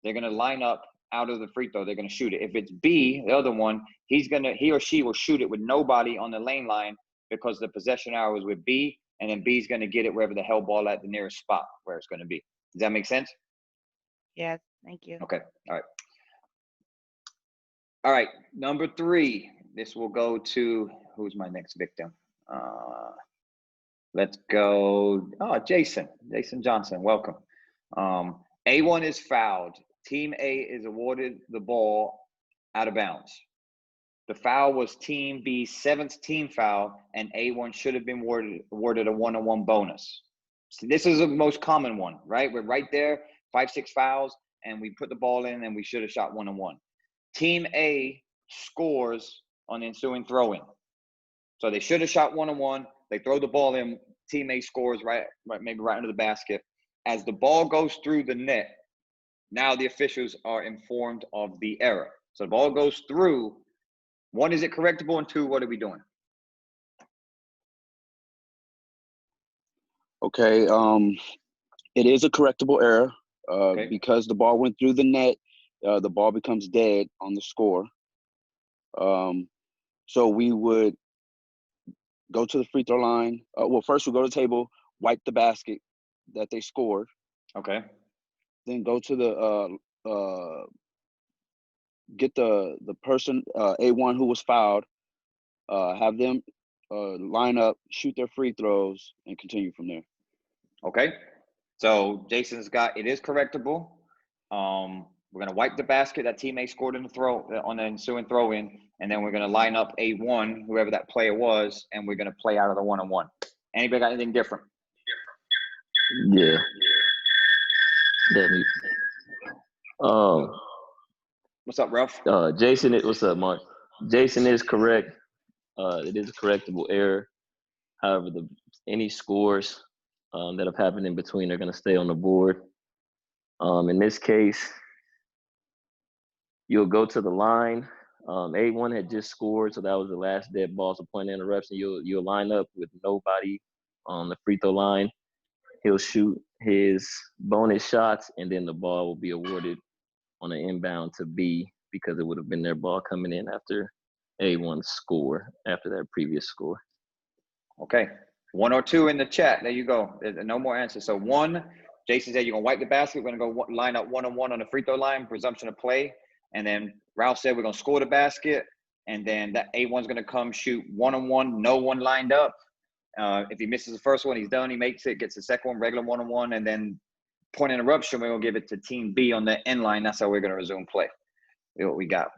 they're going to line up out of the free throw. They're going to shoot it. If it's B, the other one, he or she will shoot it with nobody on the lane line because the possession arrow is with B, and then B's going to get it wherever the held ball at the nearest spot where it's going to be. Does that make sense? Yes, thank you. Okay. All right. All right. Number 3. This will go to who's my next victim. Let's go. Oh, Jason Johnson. Welcome. A1 is fouled. Team A is awarded the ball out of bounds. The foul was Team B's 7th team foul, and A1 should have been awarded a one-on-one bonus. So this is the most common one, right? We're right there, 5-6 fouls, and we put the ball in, and we should have shot one-on-one. Team A scores on the ensuing throw-in. So they should have shot one-on-one. They throw the ball in. Team A scores maybe right under the basket. As the ball goes through the net, now the officials are informed of the error. So the ball goes through. 1, is it correctable? And 2, what are we doing? Okay. It is a correctable error Okay. because the ball went through the net. The ball becomes dead on the score. So we would go to the free throw line. Well, first we go to the table, wipe the basket that they scored. Okay. Then go to the get the person A1 who was fouled, have them line up, shoot their free throws, and continue from there. Okay. So Jason's got it is correctable. We're gonna wipe the basket that teammate scored in the on the ensuing throw in, and then we're gonna line up A1, whoever that player was, and we're gonna play out of the one-on-one. Anybody got anything different? Yeah. Definitely. What's up, Ralph? Jason, what's up, Mark? Jason is correct. It is a correctable error. However, any scores that have happened in between are going to stay on the board. In this case, you'll go to the line. A1 had just scored, so that was the last dead ball. So point of interruption, you'll line up with nobody on the free throw line. He'll shoot his bonus shots, and then the ball will be awarded on an inbound to B because it would have been their ball coming in after A1's score, after that previous score. Okay. 1 or 2 in the chat. There you go. There's no more answers. So 1, Jason said you're going to wipe the basket. We're going to go line up one-on-one on the free throw line, presumption of play. And then Ralph said we're going to score the basket. And then that A1's going to come shoot one-on-one, no one lined up. If he misses the first one, he's done. He makes it, gets the second one, regular one-on-one. And then point interruption, we're going to give it to Team B on the end line. That's how we're going to resume play. See what we got.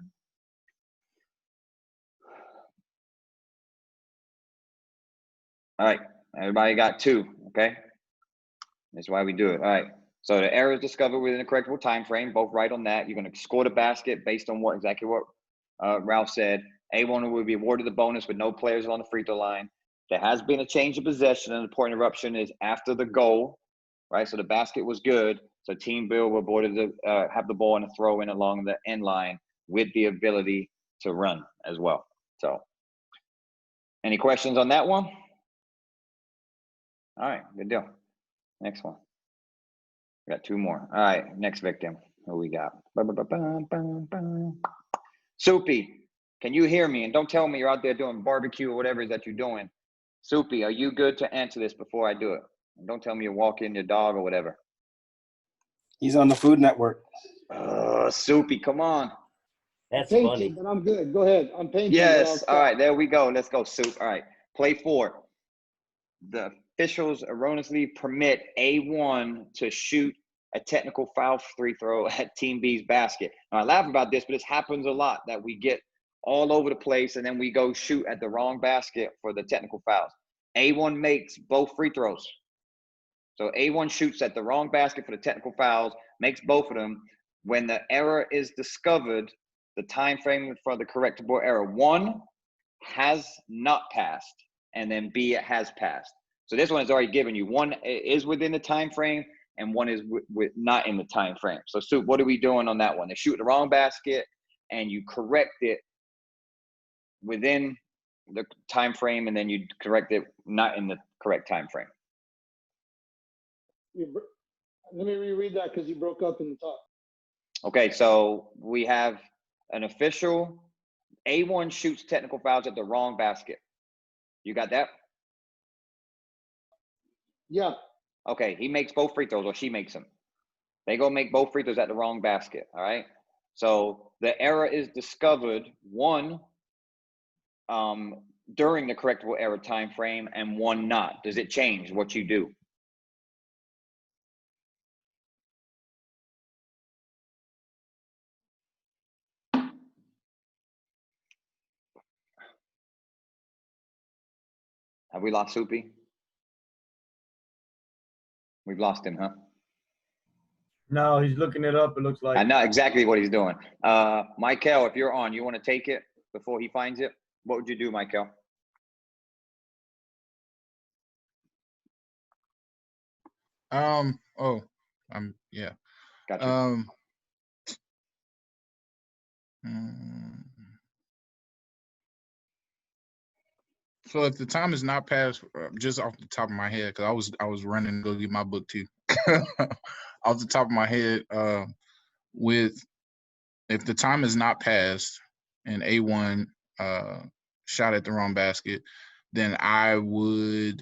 All right. Everybody got 2, okay? That's why we do it. All right. So the error is discovered within a correctable time frame. Both right on that. You're going to score the basket based on exactly what Ralph said. A1 will be awarded the bonus with no players on the free throw line. There has been a change of possession, and the point interruption is after the goal, right? So the basket was good. So Team Bill were awarded to have the ball and a throw in along the end line with the ability to run as well. So any questions on that one? All right, good deal. Next one. We got 2 more. All right, next victim. Who we got? Soupy, can you hear me? And don't tell me you're out there doing barbecue or whatever it is that you're doing. Soupy, are you good to answer this before I do it? And don't tell me you're walking your dog or whatever. He's on the Food Network. Soupy, come on. That's painting, funny. but I'm good. Go ahead. I'm painting. Yes. All right, there we go. Let's go, Soup. All right, play 4. The officials erroneously permit A1 to shoot a technical foul free throw at Team B's basket. Now, I laugh about this, but this happens a lot that we get all over the place and then we go shoot at the wrong basket for the technical fouls. A1 makes both free throws. So A1 shoots at the wrong basket for the technical fouls, makes both of them. When the error is discovered, the time frame for the correctable error, 1 has not passed, and then B, it has passed. So this one is already given you. 1 is within the time frame, and 1 is not in the time frame. So, Soup, what are we doing on that one? They shoot the wrong basket, and you correct it within the time frame, and then you correct it not in the correct time frame. Let me reread that because you broke up in the top. Okay, so we have an official. A1 shoots technical fouls at the wrong basket. You got that? Yeah. Okay, he makes both free throws, or she makes them. They go make both free throws at the wrong basket, all right? So the error is discovered, 1, during the correctable error time frame, and 1 not. Does it change what you do? Have we lost Soupy? We've lost him, huh? No, he's looking it up. It looks like. I know exactly what he's doing. Michael, if you're on, you want to take it before he finds it? What would you do, Michael? Yeah. Gotcha. So if the time is not passed, just off the top of my head, because I was running to go get my book too. Off the top of my head, if the time is not passed and A1 shot at the wrong basket, then I would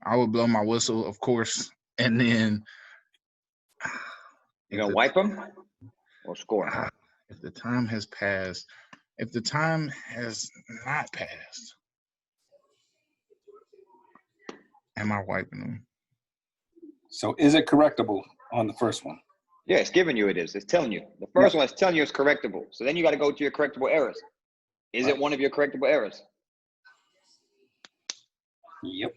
blow my whistle, of course, and then you're gonna wipe them or score? If the time has passed, if the time has not passed, am I wiping them? So is it correctable on the first one? Yeah, it's giving you it is. It's telling you. The first one is telling you it's correctable. So then you got to go to your correctable errors. Is it one of your correctable errors? Yep.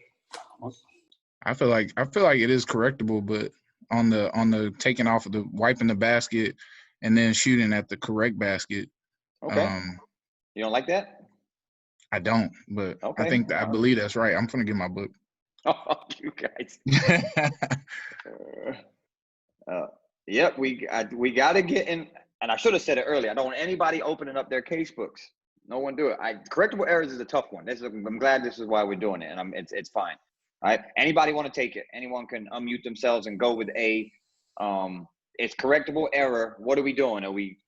I feel like it is correctable, but on the taking off of the wiping the basket and then shooting at the correct basket. Okay. You don't like that? I don't, but okay. I believe that's right. I'm gonna get my book. Oh, you guys. Yep, we got to get in, and I should have said it earlier. I don't want anybody opening up their case books. No one do it. Correctable errors is a tough one. I'm glad this is why we're doing it, and it's fine. All right. Anybody want to take it? Anyone can unmute themselves and go with A. It's correctable error. What are we doing? Are we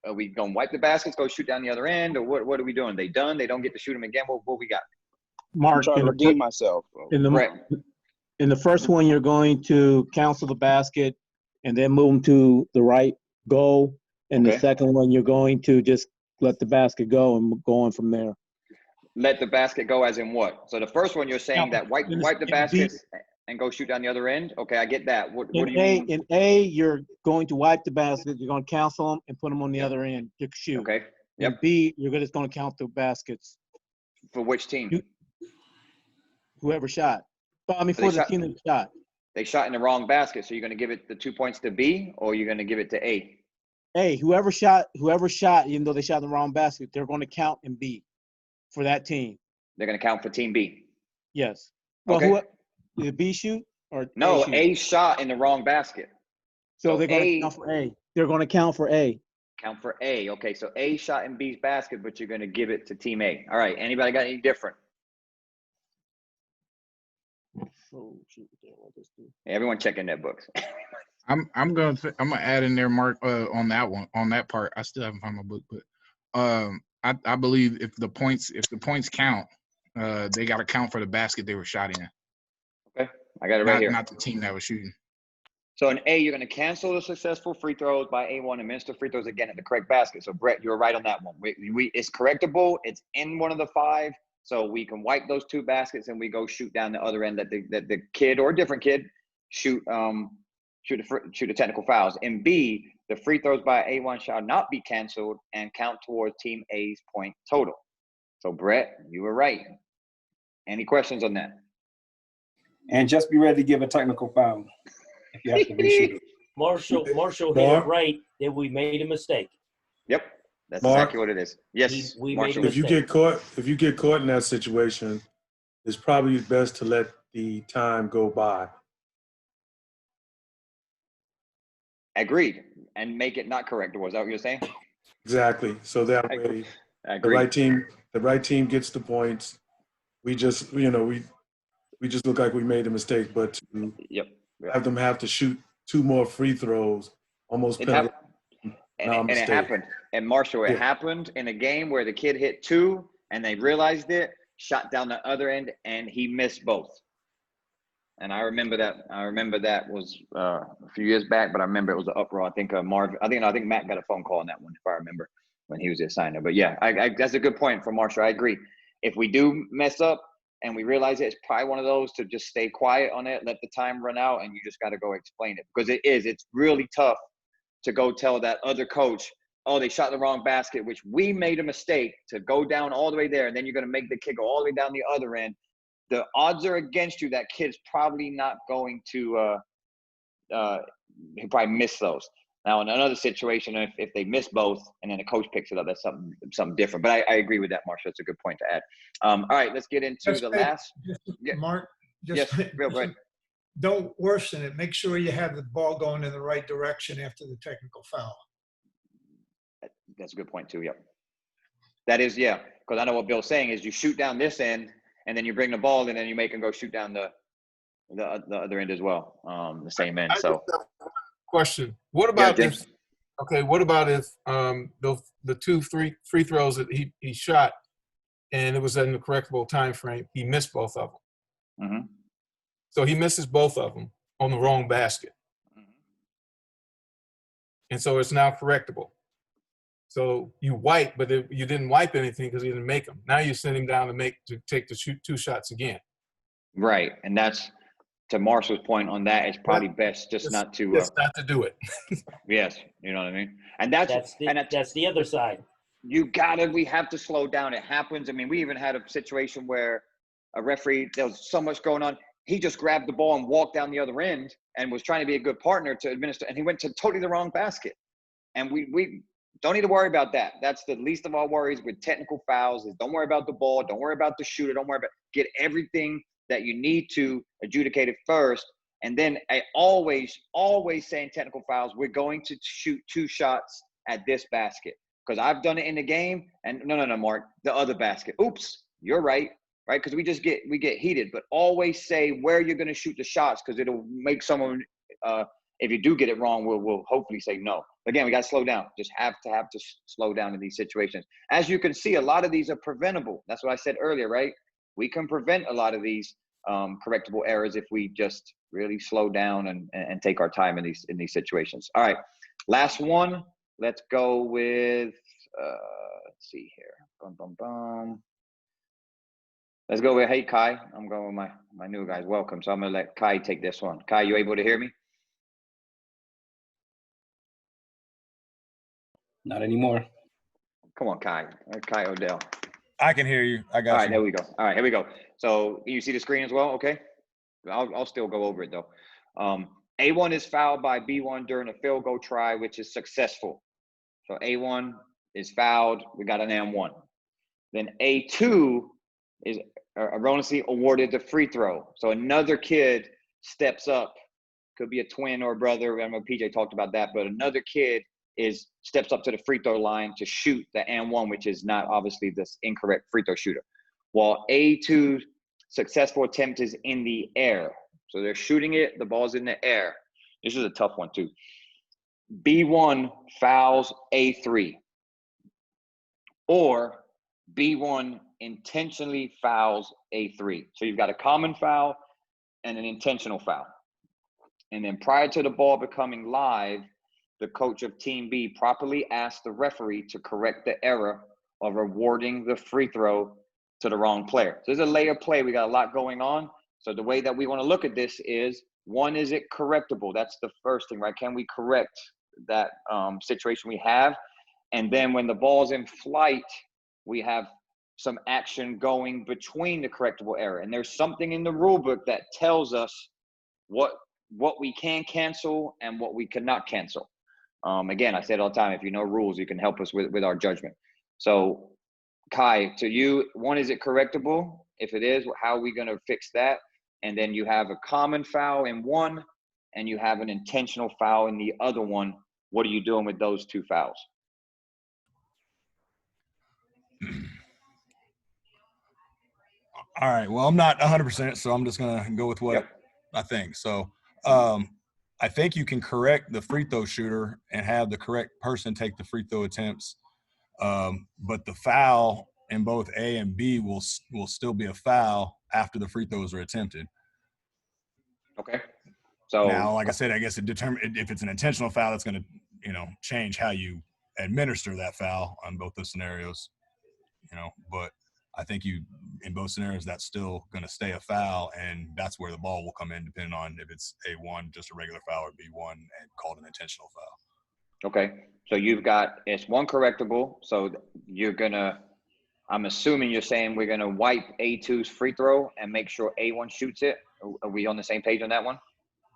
going to wipe the baskets, go shoot down the other end, or what are we doing? They done? They don't get to shoot them again? What we got? I'm trying to redeem myself. In the first one, you're going to cancel the basket and then move them to the right goal. And the second one, you're going to just let the basket go and go on from there. Let the basket go as in what? So the first one, you're saying that wipe the baskets and go shoot down the other end? Okay, I get that. What do you mean? In A, you're going to wipe the basket. You're going to cancel them and put them on the other end to shoot. Okay. Yep. In B, you're just going to count the baskets. For which team? Whoever shot. I mean, So for the team that shot. They shot in the wrong basket. So you're going to give it the 2 points to B, or you're going to give it to A? Hey, whoever shot, even though they shot in the wrong basket, they're going to count in B for that team. They're going to count for team B. Yes. Well, Okay. did B shoot or No, A shoot? A shot in the wrong basket. So they're going to count for A. They're going to count for A. Count for A. Okay, so A shot in B's basket, but you're going to give it to team A. All right. Anybody got any different? Everyone checking their books. I'm gonna add in there, Mark, on that part. I still haven't found my book, but I believe if the points count, they got to count for the basket they were shot in. Okay, I got it right here. Not the team that was shooting. So in A, you're going to cancel the successful free throws by A1 and administer free throws again at the correct basket. So Brett, you're right on that one. It's correctable. It's in one of the 5. So we can wipe those 2 baskets and we go shoot down the other end that the kid or a different kid shoot the technical fouls. In B, the free throws by A1 shall not be canceled and count towards team A's point total. So Brett, you were right. Any questions on that? And just be ready to give a technical foul if you have to reshoot it. Marshall hit it right that we made a mistake. Yep, that's exactly what it is. Yes, we Marshall. made a If you get caught in that situation, it's probably best to let the time go by. Agreed, and make it not correctable. Is that what you're saying? Exactly. So that way, the right team gets the points. We just, we just look like we made a mistake. But to have them have to shoot 2 more free throws, almost penalized. And it happened. And Marshall, it happened in a game where the kid hit 2 and they realized it, shot down the other end, and he missed both. And I remember that. I remember that was a few years back, but I remember it was an uproar. I think Matt got a phone call on that one, if I remember, when he was the assigner. But yeah, that's a good point from Marshall. I agree. If we do mess up and we realize it's probably one of those to just stay quiet on it, let the time run out, and you just got to go explain it, because it's really tough to go tell that other coach, oh, they shot the wrong basket, which we made a mistake, to go down all the way there, and then you're going to make the kid go all the way down the other end. The odds are against you. That kid's probably not going to he'll probably miss those. Now, in another situation, if they miss both and then the coach picks it up, that's something different. But I agree with that, Marshall. That's a good point to add. All right, let's get into the last. Mark, real quick. Don't worsen it. Make sure you have the ball going in the right direction after the technical foul. That's a good point too. Yep. That is, yeah. Because I know what Bill's saying is you shoot down this end, and then you bring the ball, and then you make them go shoot down the other end as well, the same end. So, question: what about if? Okay, what about if the 2 free throws that he shot, and it was in the correctable time frame, he missed both of them. Mm-hmm. So he misses both of them on the wrong basket, and so it's now correctable. So you wipe, but you didn't wipe anything because you didn't make them. Now you send him down to take the 2 shots again. Right, and that's, to Marshall's point on that, it's probably best just not to do it. Yes, you know what I mean. And that's the other side. We have to slow down. It happens. I mean, we even had a situation where a referee, there was so much going on, he just grabbed the ball and walked down the other end and was trying to be a good partner to administer, and he went to totally the wrong basket. And we don't need to worry about that. That's the least of our worries with technical fouls. Is don't worry about the ball. Don't worry about the shooter. Don't worry about, get everything that you need to adjudicate it first. And then I always say in technical fouls, we're going to shoot 2 shots at this basket. Because I've done it in the game, and no, Mark, the other basket. Oops, you're right? Because we get heated. But always say where you're going to shoot the shots, because it'll make someone, if you do get it wrong, we'll hopefully say no. Again, we got to slow down. Just have to slow down in these situations. As you can see, a lot of these are preventable. That's what I said earlier, right? We can prevent a lot of these correctable errors if we just really slow down and take our time in these situations. All right, last one. Let's go with, let's see here. Let's go with, hey, Kai. I'm going with my new guys. Welcome. So I'm going to let Kai take this one. Kai, you able to hear me? Not anymore. Come on, Kai. Kai Odell. I can hear you. I got you. All right, there we go. All right, here we go. So you see the screen as well, okay? I'll still go over it though. A1 is fouled by B1 during a field goal try, which is successful. So A1 is fouled. We got an M1. Then A2 is erroneously awarded the free throw. So another kid steps up, could be a twin or a brother. I know PJ talked about that, but another kid steps up to the free throw line to shoot the M1, which is not obviously this incorrect free throw shooter. While A2 successful attempt is in the air. So they're shooting it, the ball's in the air. This is a tough one too. B1 fouls A3. Or B1 intentionally fouls A3. So you've got a common foul and an intentional foul. And then prior to the ball becoming live, the coach of Team B properly asked the referee to correct the error of awarding the free throw to the wrong player. So there's a layer play. We got a lot going on. So the way that we want to look at this is, one, is it correctable? That's the first thing, right? Can we correct that situation we have? And then when the ball's in flight, we have some action going between the correctable error. And there's something in the rule book that tells us what we can cancel and what we cannot cancel. Again, I say it all the time, if you know rules, you can help us with our judgment. So Kai, to you, one, is it correctable? If it is, how are we going to fix that? And then you have a common foul in one, and you have an intentional foul in the other one. What are you doing with those two fouls? All right. Well, I'm not 100%, so I'm just going to go with what I think. So I think you can correct the free throw shooter and have the correct person take the free throw attempts. But the foul in both A and B will still be a foul after the free throws are attempted. Okay. So now, like I said, I guess if it's an intentional foul, that's going to, change how you administer that foul on both those scenarios, but I think in both scenarios, that's still going to stay a foul, and that's where the ball will come in, depending on if it's A1, just a regular foul, or B1 and called an intentional foul. Okay. So it's one correctable. So I'm assuming you're saying we're going to wipe A2's free throw and make sure A1 shoots it. Are we on the same page on that one?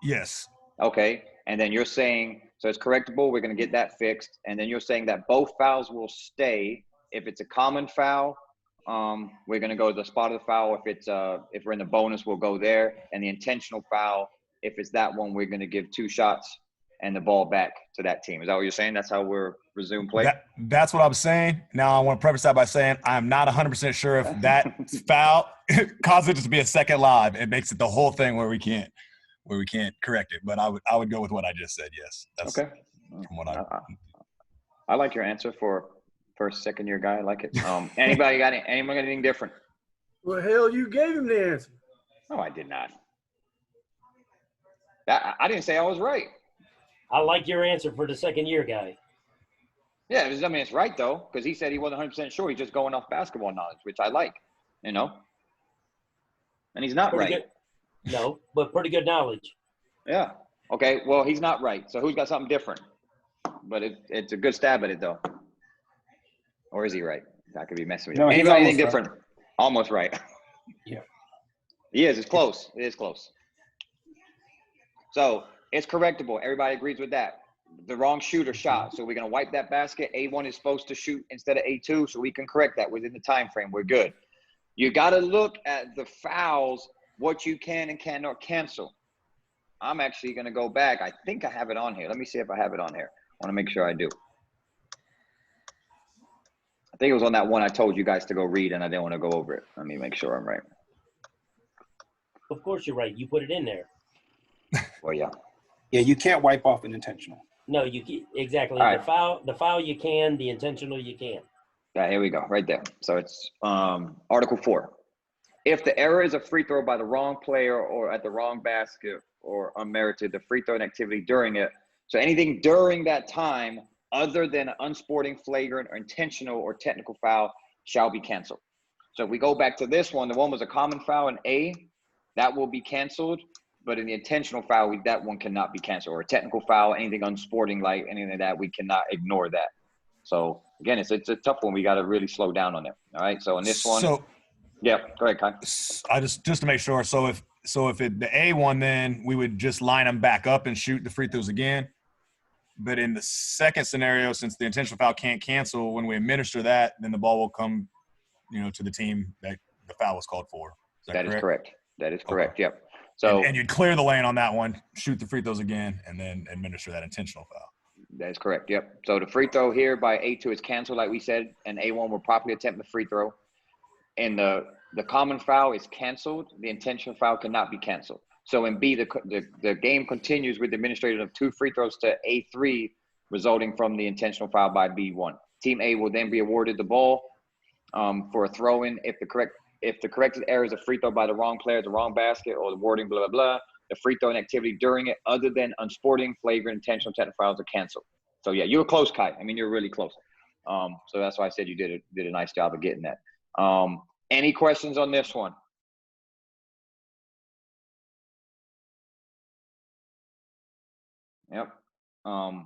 Yes. Okay. And then you're saying, so it's correctable. We're going to get that fixed. And then you're saying that both fouls will stay. If it's a common foul, we're going to go to the spot of the foul. If we're in the bonus, we'll go there. And the intentional foul, if it's that one, we're going to give 2 shots and the ball back to that team. Is that what you're saying? That's how we're resume play? That's what I'm saying. Now, I want to preface that by saying I'm not 100% sure if that foul causes it to be a second live. It makes it the whole thing where we can't correct it. But I would go with what I just said. Yes. That's okay. From what I like your answer for first, second year guy. I like it. Anyone got anything different? Well, hell, you gave him the answer. No, I did not. I didn't say I was right. I like your answer for the second year guy. Yeah, it's right though, because he said he wasn't 100% sure. He's just going off basketball knowledge, which I like, And he's not pretty right. Good. No, but pretty good knowledge. Yeah. Okay, well, he's not right. So who's got something different? But it's a good stab at it, though. Or is he right? I could be messing with you. No, he's Anybody anything almost right. different? Almost right. Yeah. He is. It's close. It is close. So it's correctable. Everybody agrees with that. The wrong shooter shot. So we're going to wipe that basket. A1 is supposed to shoot instead of A2, so we can correct that within the time frame. We're good. You got to look at the fouls, what you can and cannot cancel. I'm actually going to go back. I think I have it on here. Let me see if I have it on here. I want to make sure I do. I think it was on that one I told you guys to go read, and I didn't want to go over it. Let me make sure I'm right. Of course you're right. You put it in there. Well, yeah. Yeah, you can't wipe off an intentional. No, you can't. Exactly. All right. The foul you can, the intentional you can't. Yeah, here we go, right there. So it's Article 4. If the error is a free throw by the wrong player or at the wrong basket or unmerited, the free throw activity during it. So anything during that time other than unsporting, flagrant, or intentional or technical foul shall be canceled. So if we go back to this one, the one was a common foul in A, that will be canceled. But in the intentional foul, that one cannot be canceled. Or a technical foul, anything unsporting, like anything like that, we cannot ignore that. So again, it's a tough one. We got to really slow down on it. All right. So in this one, yeah, go ahead, Kai. I just to make sure. So if so if the A one, then we would just line them back up and shoot the free throws again. But in the second scenario, since the intentional foul can't cancel, when we administer that, then the ball will come, to the team that the foul was called for. That is correct. That is correct. Okay. Yep. So and you'd clear the lane on that one, shoot the free throws again, and then administer that intentional foul. That is correct. Yep. So the free throw here by A2 is canceled, like we said, and A1 will properly attempt the free throw. And the common foul is canceled. The intentional foul cannot be canceled. So in B, the game continues with the administration of 2 free throws to A3, resulting from the intentional foul by B1. Team A will then be awarded the ball for a throw-in if the corrected error is a free throw by the wrong player, the wrong basket, or the wording, blah, blah, blah. The free throwing activity during it, other than unsporting, flagrant, intentional technical fouls, are canceled. So yeah, you were close, Kai. I mean, you're really close. So that's why I said you did a nice job of getting that. Any questions on this one? Yep. I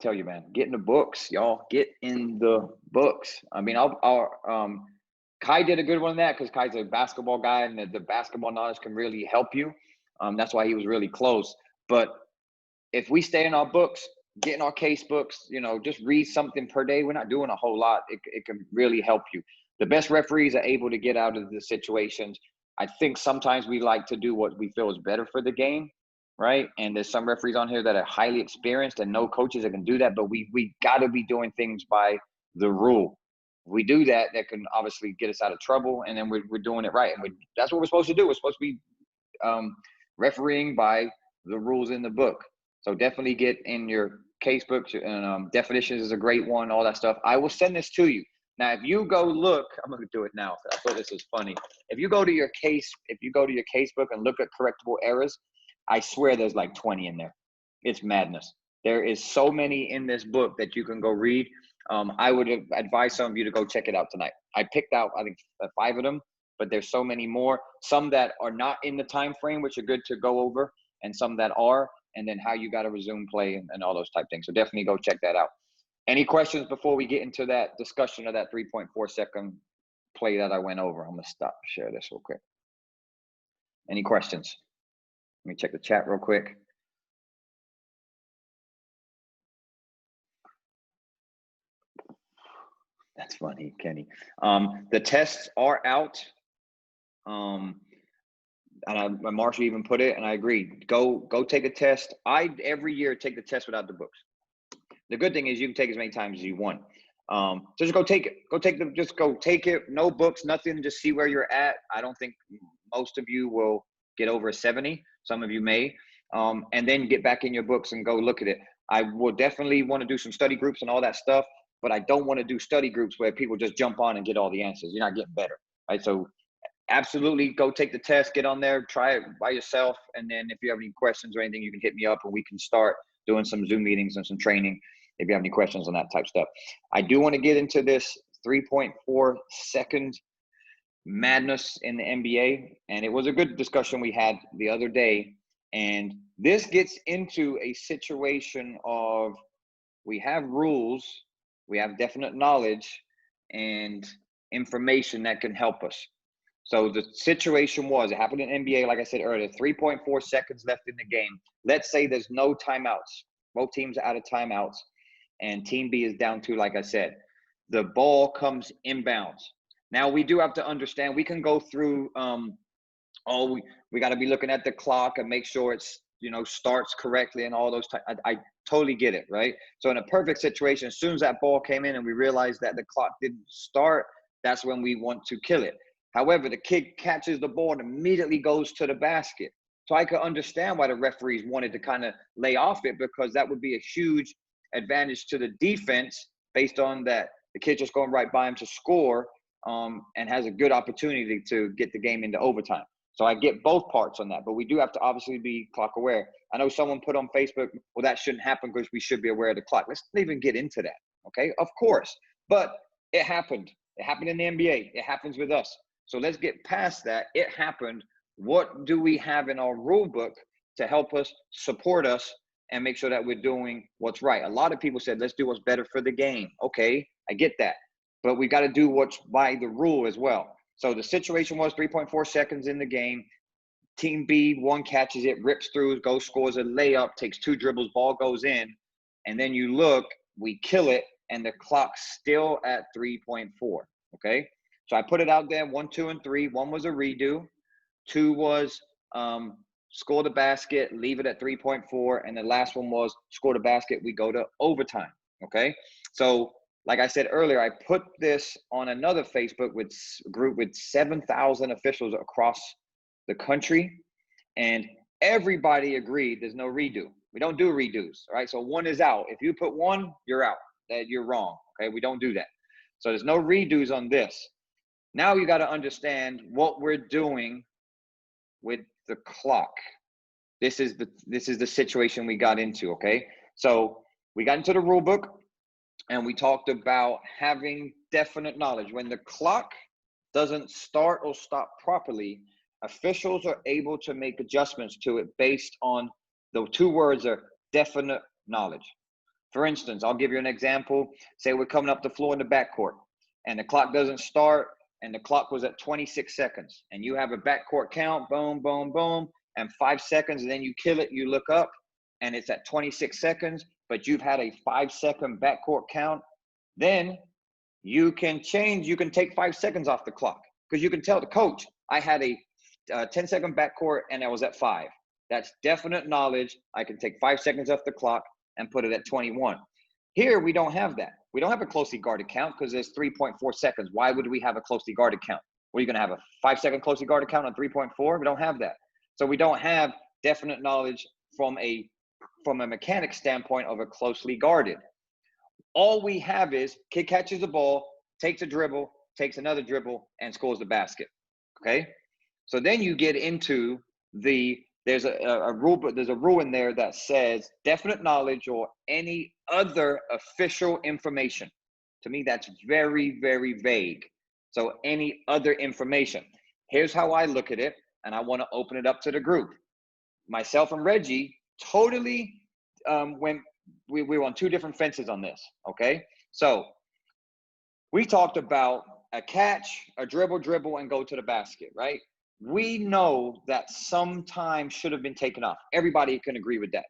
tell you, man, get in the books, y'all. Get in the books. I mean, Kai did a good one on that because Kai's a basketball guy, and the basketball knowledge can really help you. That's why he was really close. But if we stay in our books, get in our case books, just read something per day. We're not doing a whole lot. It can really help you. The best referees are able to get out of the situations. I think sometimes we like to do what we feel is better for the game, right? And there's some referees on here that are highly experienced and no coaches that can do that, but we got to be doing things by the rule. If we do that, that can obviously get us out of trouble, and then we're doing it right. And that's what we're supposed to do. We're supposed to be refereeing by the rules in the book. So definitely get in your case books, and definitions is a great one, all that stuff. I will send this to you. Now, if you go look, I'm going to do it now. I thought this was funny. If you go to your case book and look at correctable errors, I swear there's like 20 in there. It's madness. There is so many in this book that you can go read. I would advise some of you to go check it out tonight. I picked out, I think, 5 of them, but there's so many more. Some that are not in the time frame, which are good to go over, and some that are, and then how you got to resume play and all those type things. So definitely go check that out. Any questions before we get into that discussion of that 3.4 second play that I went over? I'm going to stop and share this real quick. Any questions? Let me check the chat real quick. That's funny, Kenny. The tests are out. And Marshall even put it, and I agree. Go take a test. I every year take the test without the books. The good thing is you can take as many times as you want. So just go take it. Just go take it. No books, nothing. Just see where you're at. I don't think most of you will get over a 70. Some of you may. And then get back in your books and go look at it. I will definitely want to do some study groups and all that stuff, but I don't want to do study groups where people just jump on and get all the answers. You're not getting better, right? So absolutely go take the test, get on there, try it by yourself. And then if you have any questions or anything, you can hit me up and we can start doing some Zoom meetings and some training if you have any questions on that type of stuff. I do want to get into this 3.4 second madness in the NBA. And it was a good discussion we had the other day. And this gets into a situation of we have rules, we have definite knowledge and information that can help us. So the situation was, it happened in NBA, like I said earlier, 3.4 seconds left in the game. Let's say there's no timeouts. Both teams are out of timeouts, and Team B is down 2, like I said. The ball comes inbounds. Now, we do have to understand, we can go through, we got to be looking at the clock and make sure it's, starts correctly and all those. I totally get it, right? So in a perfect situation, as soon as that ball came in and we realized that the clock didn't start, that's when we want to kill it. However, the kid catches the ball and immediately goes to the basket. So I could understand why the referees wanted to kind of lay off it, because that would be a huge advantage to the defense based on that the kid just going right by him to score and has a good opportunity to get the game into overtime. So I get both parts on that, but we do have to obviously be clock aware. I know someone put on Facebook, well, that shouldn't happen because we should be aware of the clock. Let's not even get into that, okay? Of course, but it happened. It happened in the NBA. It happens with us. So let's get past that. It happened. What do we have in our rule book to help us, support us, and make sure that we're doing what's right? A lot of people said, let's do what's better for the game. Okay, I get that. But we got to do what's by the rule as well. So the situation was 3.4 seconds in the game. Team B, one catches it, rips through, goes, scores a layup, takes 2 dribbles, ball goes in. And then you look, we kill it, and the clock's still at 3.4, okay? So I put it out there, 1, 2, and 3. 1 was a redo. 2 was score the basket, leave it at 3.4. And the last one was score the basket, we go to overtime, okay? So like I said earlier, I put this on another Facebook group with 7,000 officials across the country, and everybody agreed there's no redo. We don't do redos, all right? So 1 is out. If you put 1, you're out. That you're wrong, okay? We don't do that. So there's no redos on this. Now you got to understand what we're doing with the clock. This is the situation we got into, okay? So we got into the rule book, and we talked about having definite knowledge. When the clock doesn't start or stop properly, officials are able to make adjustments to it based on the 2 words are definite knowledge. For instance, I'll give you an example. Say we're coming up the floor in the backcourt, and the clock doesn't start, and the clock was at 26 seconds, and you have a backcourt count, boom, boom, boom, and 5 seconds, and then you kill it, you look up, and it's at 26 seconds, but you've had a 5-second backcourt count. Then you can change, you can take 5 seconds off the clock, because you can tell the coach, I had a 10-second backcourt, and I was at 5. That's definite knowledge. I can take 5 seconds off the clock and put it at 21. Here, we don't have that. We don't have a closely guarded count because there's 3.4 seconds. Why would we have a closely guarded count? What, are you going to have a 5-second closely guarded count on 3.4? We don't have that. So we don't have definite knowledge from a mechanic standpoint of a closely guarded. All we have is kid catches the ball, takes a dribble, takes another dribble, and scores the basket, okay? So then you get into there's a rule, but there's a rule in there that says definite knowledge or any other official information. To me, that's very, very vague. So any other information. Here's how I look at it, and I want to open it up to the group. Myself and Reggie totally when we were on 2 different fences on this, okay? So we talked about a catch, a dribble, and go to the basket, right? We know that some time should have been taken off. Everybody can agree with that.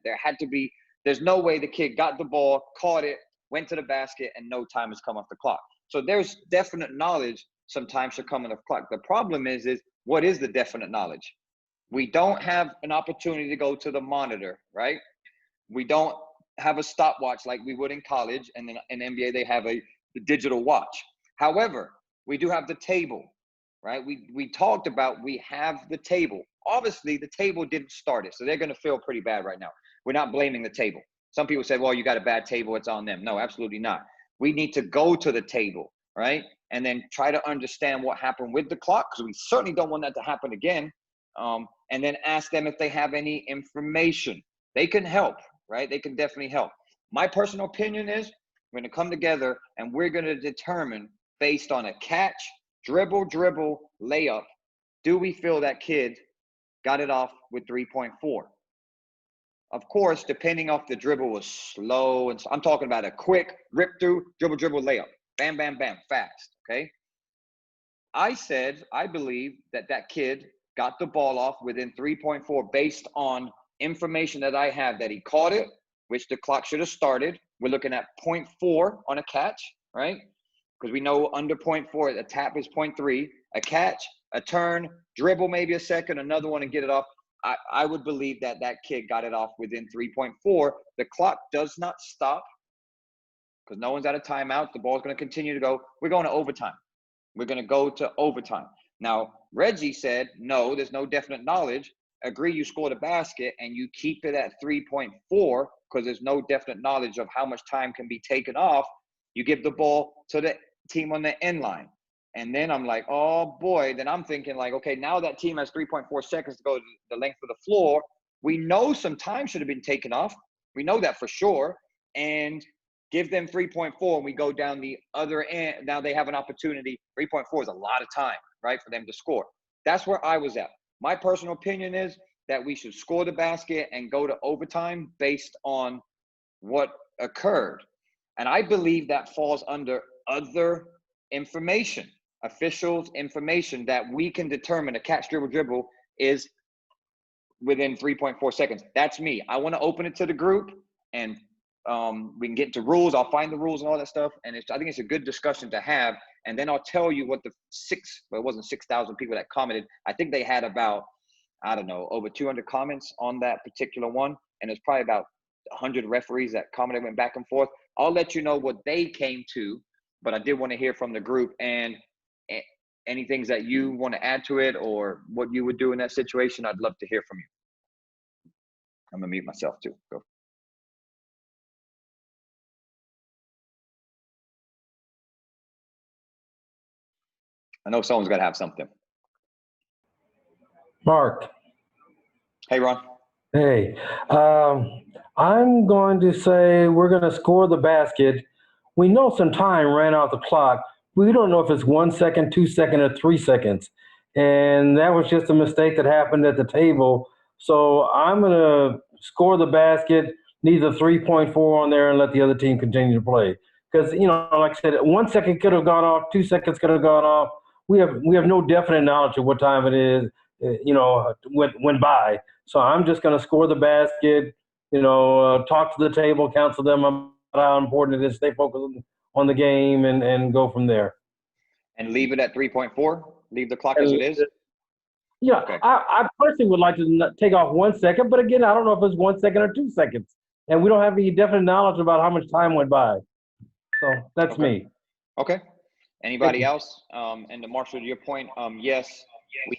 There's no way the kid got the ball, caught it, went to the basket, and no time has come off the clock. So there's definite knowledge some time should come on the clock. The problem is what is the definite knowledge? We don't have an opportunity to go to the monitor, right? We don't have a stopwatch like we would in college, and then in NBA they have a digital watch. However, we do have the table, right? We talked about we have the table. Obviously, the table didn't start it, so they're going to feel pretty bad right now. We're not blaming the table. Some people said, well, you got a bad table, it's on them. No, absolutely not. We need to go to the table, right? And then try to understand what happened with the clock, because we certainly don't want that to happen again. And then ask them if they have any information. They can help, right? They can definitely help. My personal opinion is we're going to come together and we're going to determine based on a catch, dribble, layup, do we feel that kid got it off with 3.4? Of course, depending off the dribble was slow. And so I'm talking about a quick rip through, dribble, layup. Bam, bam, bam, fast, okay? I said, I believe that kid got the ball off within 3.4 based on information that I have that he caught it, which the clock should have started. We're looking at 0.4 on a catch, right? Because we know under 0.4, a tap is 0.3, a catch, a turn, dribble maybe a second, another one and get it off. I would believe that kid got it off within 3.4. The clock does not stop because no one's out of timeout. The ball's going to continue to go. We're going to overtime. We're going to go to overtime. Now, Reggie said, no, there's no definite knowledge. Agree, you scored a basket and you keep it at 3.4 because there's no definite knowledge of how much time can be taken off. You give the ball to the team on the end line. And then I'm like, oh boy, then I'm thinking like, okay, now that team has 3.4 seconds to go the length of the floor. We know some time should have been taken off. We know that for sure. And give them 3.4 and we go down the other end. Now they have an opportunity. 3.4 is a lot of time, right, for them to score. That's where I was at. My personal opinion is that we should score the basket and go to overtime based on what occurred. And I believe that falls under other information, officials' information that we can determine a catch, dribble is within 3.4 seconds. That's me. I want to open it to the group, and we can get into rules. I'll find the rules and all that stuff. And I think it's a good discussion to have. And then I'll tell you what it wasn't 6,000 people that commented. I think they had about, I don't know, over 200 comments on that particular one. And there's probably about 100 referees that commented, went back and forth. I'll let you know what they came to, but I did want to hear from the group, and any things that you want to add to it or what you would do in that situation. I'd love to hear from you. I'm gonna mute myself too. Go. I know someone's got to have something. Mark. Hey, Ron. Hey, I'm going to say we're going to score the basket. We know some time ran out the clock. We don't know if it's 1 second, 2 seconds, or 3 seconds. And that was just a mistake that happened at the table. So I'm going to score the basket, leave the 3.4 on there, and let the other team continue to play. Because, you know, like I said, 1 second could have gone off, 2 seconds could have gone off. We have no definite knowledge of what time it is, you know, went by. So I'm just going to score the basket, you know, talk to the table, counsel them about how important it is, stay focused on the game, and go from there. And leave it at 3.4? Leave the clock as it is? Yeah, okay. I personally would like to take off 1 second, but again, I don't know if it's 1 second or 2 seconds. And we don't have any definite knowledge about how much time went by. So that's me. Okay. Anybody else? And to Marshall, to your point, yes, we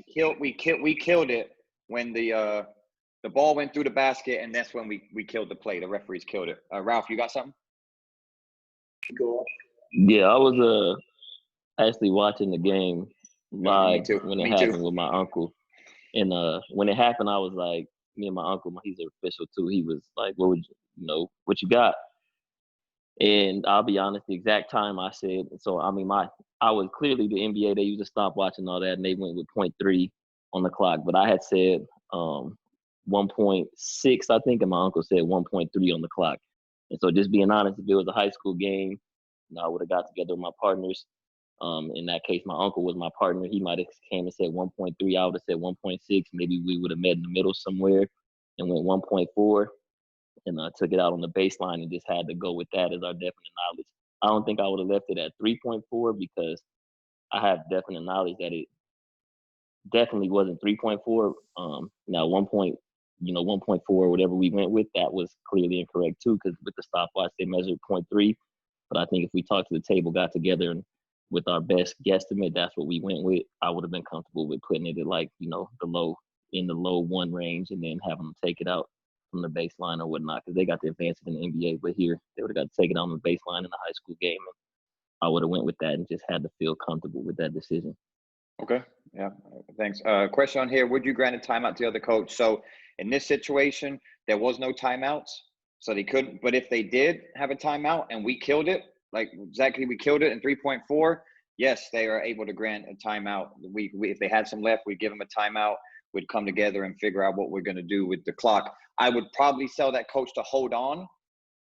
killed it when the ball went through the basket, and that's when we killed the play. The referees killed it. Ralph, you got something? Yeah, I was actually watching the game live when it happened with my uncle. And when it happened, I was like, me and my uncle, he's an official too. He was like, what you got? And I'll be honest, the exact time I said, so I mean, I was clearly the NBA, they used a stopwatch and all that, and they went with 0.3 on the clock. But I had said 1.6, I think, and my uncle said 1.3 on the clock. And so just being honest, if it was a high school game, I would have got together with my partners. In that case, my uncle was my partner. He might have came and said 1.3. I would have said 1.6. Maybe we would have met in the middle somewhere and went 1.4. And took it out on the baseline and just had to go with that as our definite knowledge. I don't think I would have left it at 3.4 because I have definite knowledge that it definitely wasn't 3.4. Now 1.4, whatever we went with, that was clearly incorrect too, because with the stopwatch they measured 0.3. But I think if we talked to the table, got together, and with our best guesstimate, that's what we went with, I would have been comfortable with putting it at like, the low 1 range, and then having them take it out from the baseline or whatnot, because they got the advantage in the NBA, but here they would have got to take it on the baseline in the high school game. And I would have went with that and just had to feel comfortable with that decision. Okay, yeah, thanks. Question on here: would you grant a timeout to the other coach? So in this situation, there was no timeouts, so they couldn't. But if they did have a timeout and we killed it, like exactly we killed it in 3.4, yes, they are able to grant a timeout. We if they had some left, we'd give them a timeout. We'd come together and figure out what we're going to do with the clock. I would probably tell that coach to hold on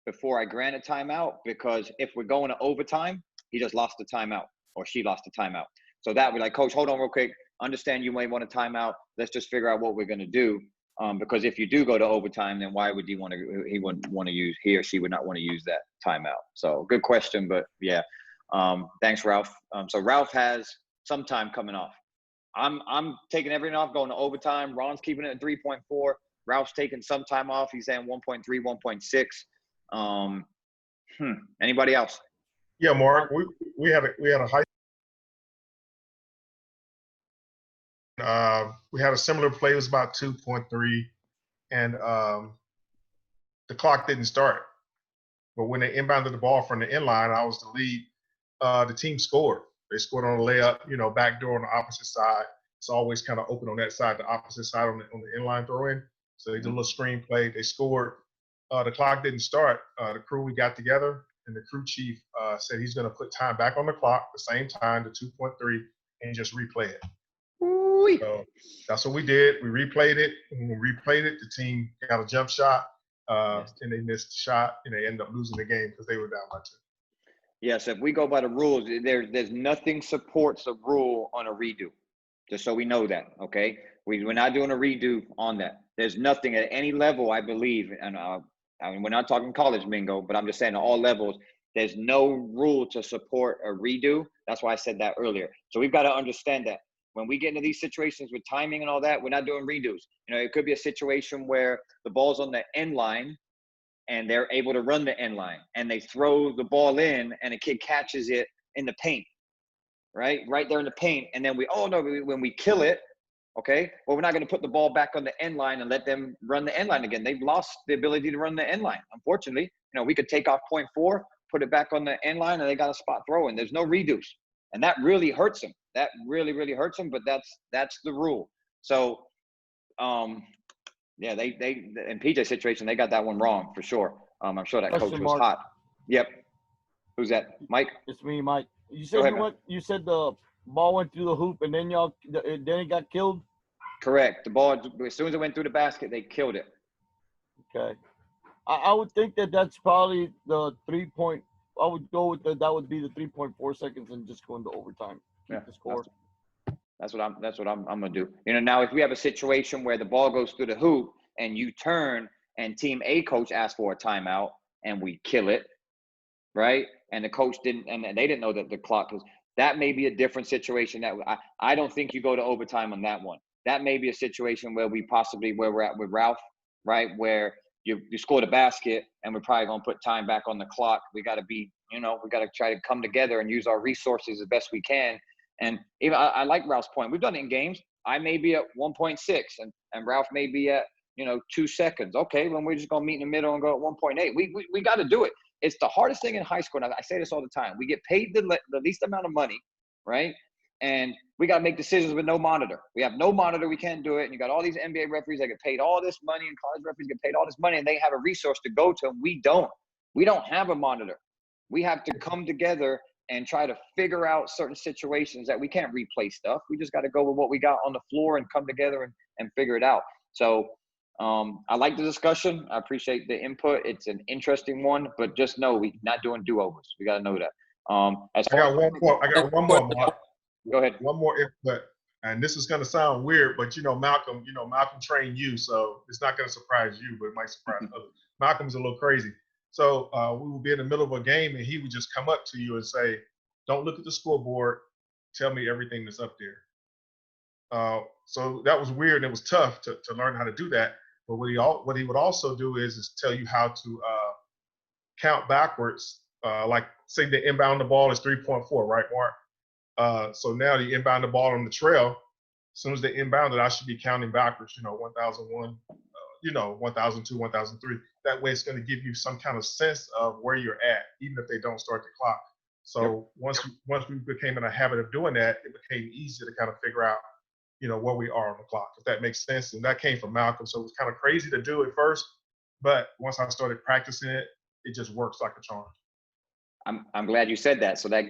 before I grant a timeout, because if we're going to overtime, he just lost the timeout or she lost the timeout. So that would like, coach, hold on real quick. Understand you may want a timeout. Let's just figure out what we're going to do. Because if you do go to overtime, then why would he wouldn't want to use, he or she would not want to use that timeout. So good question, but yeah. Thanks, Ralph. So Ralph has some time coming off. I'm taking everything off, going to overtime. Ron's keeping it at 3.4. Ralph's taking some time off. He's saying 1.3, 1.6. Anybody else? Yeah, Mark. We had a high. We had a similar play. It was about 2.3, and the clock didn't start. But when they inbounded the ball from the inline, I was the lead. The team scored. They scored on a layup, back door on the opposite side. It's always kind of open on that side, the opposite side on the inline throw-in. So they did a little screen play. They scored. The clock didn't start. The crew, we got together, and the crew chief said he's going to put time back on the clock, the same time, the 2.3, and just replay it. So that's what we did. We replayed it. And when we replayed it, the team got a jump shot, and they missed the shot, and they ended up losing the game because they were down by 2. Yes, if we go by the rules, there's nothing supports a rule on a redo, just so we know that, okay? We're not doing a redo on that. There's nothing at any level, I believe, and I mean, we're not talking college bingo, but I'm just saying at all levels, there's no rule to support a redo. That's why I said that earlier. So we've got to understand that when we get into these situations with timing and all that, we're not doing redos. You know, it could be a situation where the ball's on the end line and they're able to run the end line and they throw the ball in and a kid catches it in the paint, right there in the paint. And then when we kill it, okay, well, we're not going to put the ball back on the end line and let them run the end line again. They've lost the ability to run the end line. Unfortunately, you know, we could take off 0.4, put it back on the end line, and they got a spot throw in. There's no redos. And that really hurts them. That really, really hurts them, but that's the rule. So, yeah, they in PJ's situation, they got that one wrong for sure. I'm sure that coach was hot. Yep. Who's that? Mike? It's me, Mike. You said you said the ball went through the hoop and then then it got killed? Correct. The ball, as soon as it went through the basket, they killed it. Okay. I would think that's probably the 3 point. I would go with that would be the 3.4 seconds and just go into overtime. Yeah, the score. That's what I'm gonna do. You know, now if we have a situation where the ball goes through the hoop and you turn and team A coach asks for a timeout and we kill it, right? And the coach didn't, and they didn't know that the clock was. That may be a different situation. That I don't think you go to overtime on that one. That may be a situation where where we're at with Ralph, right? Where you score the basket and we're probably gonna put time back on the clock. We got to be, we got to try to come together and use our resources as best we can. And even I like Ralph's point. We've done it in games. I may be at 1.6 and Ralph may be at 2 seconds. Okay, then we're just gonna meet in the middle and go at 1.8. We got to do it. It's the hardest thing in high school. And I say this all the time. We get paid the least amount of money, right? And we got to make decisions with no monitor. We have no monitor. We can't do it. And you got all these NBA referees that get paid all this money, and college referees get paid all this money, and they have a resource to go to, and we don't. We don't have a monitor. We have to come together and try to figure out certain situations that we can't replay stuff. We just got to go with what we got on the floor and come together and figure it out. So I like the discussion. I appreciate the input. It's an interesting one, but just know we're not doing do-overs. We got to know that. I got one more, Mark. Go ahead. One more input, and this is going to sound weird, but Malcolm trained you, so it's not going to surprise you, but it might surprise others. Malcolm's a little crazy. So we would be in the middle of a game, and he would just come up to you and say, "Don't look at the scoreboard. Tell me everything that's up there." So that was weird, and it was tough to learn how to do that. But what he would also do is tell you how to count backwards. Like say the inbound the ball is 3.4, right, Mark? So now the inbound the ball on the trail. As soon as they inbound it, I should be counting backwards. 1001, 1002, 1003. That way, it's going to give you some kind of sense of where you're at, even if they don't start the clock. So once we became in a habit of doing that, it became easier to kind of figure out, where we are on the clock, if that makes sense. And that came from Malcolm. So it was kind of crazy to do at first, but once I started practicing it, it just works like a charm. I'm glad you said that. So that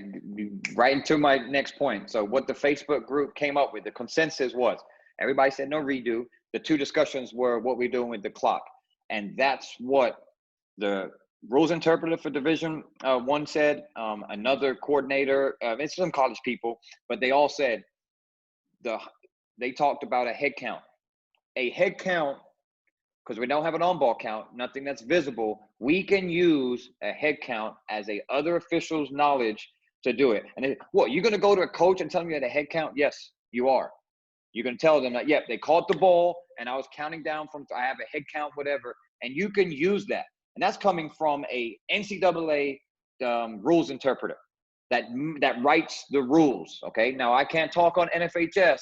right into my next point. So what the Facebook group came up with, the consensus was, everybody said no redo. The two discussions were what we're doing with the clock. And that's what the rules interpreter for Division One said, another coordinator, it's some college people, but they all said they talked about a head count. A head count, because we don't have an on-ball count, nothing that's visible, we can use a head count as a other official's knowledge to do it. And you're going to go to a coach and tell them you had a head count? Yes, you are. You can tell them that, they caught the ball and I was counting down I have a head count, whatever, and you can use that. And that's coming from a NCAA rules interpreter that writes the rules, okay? Now, I can't talk on NFHS,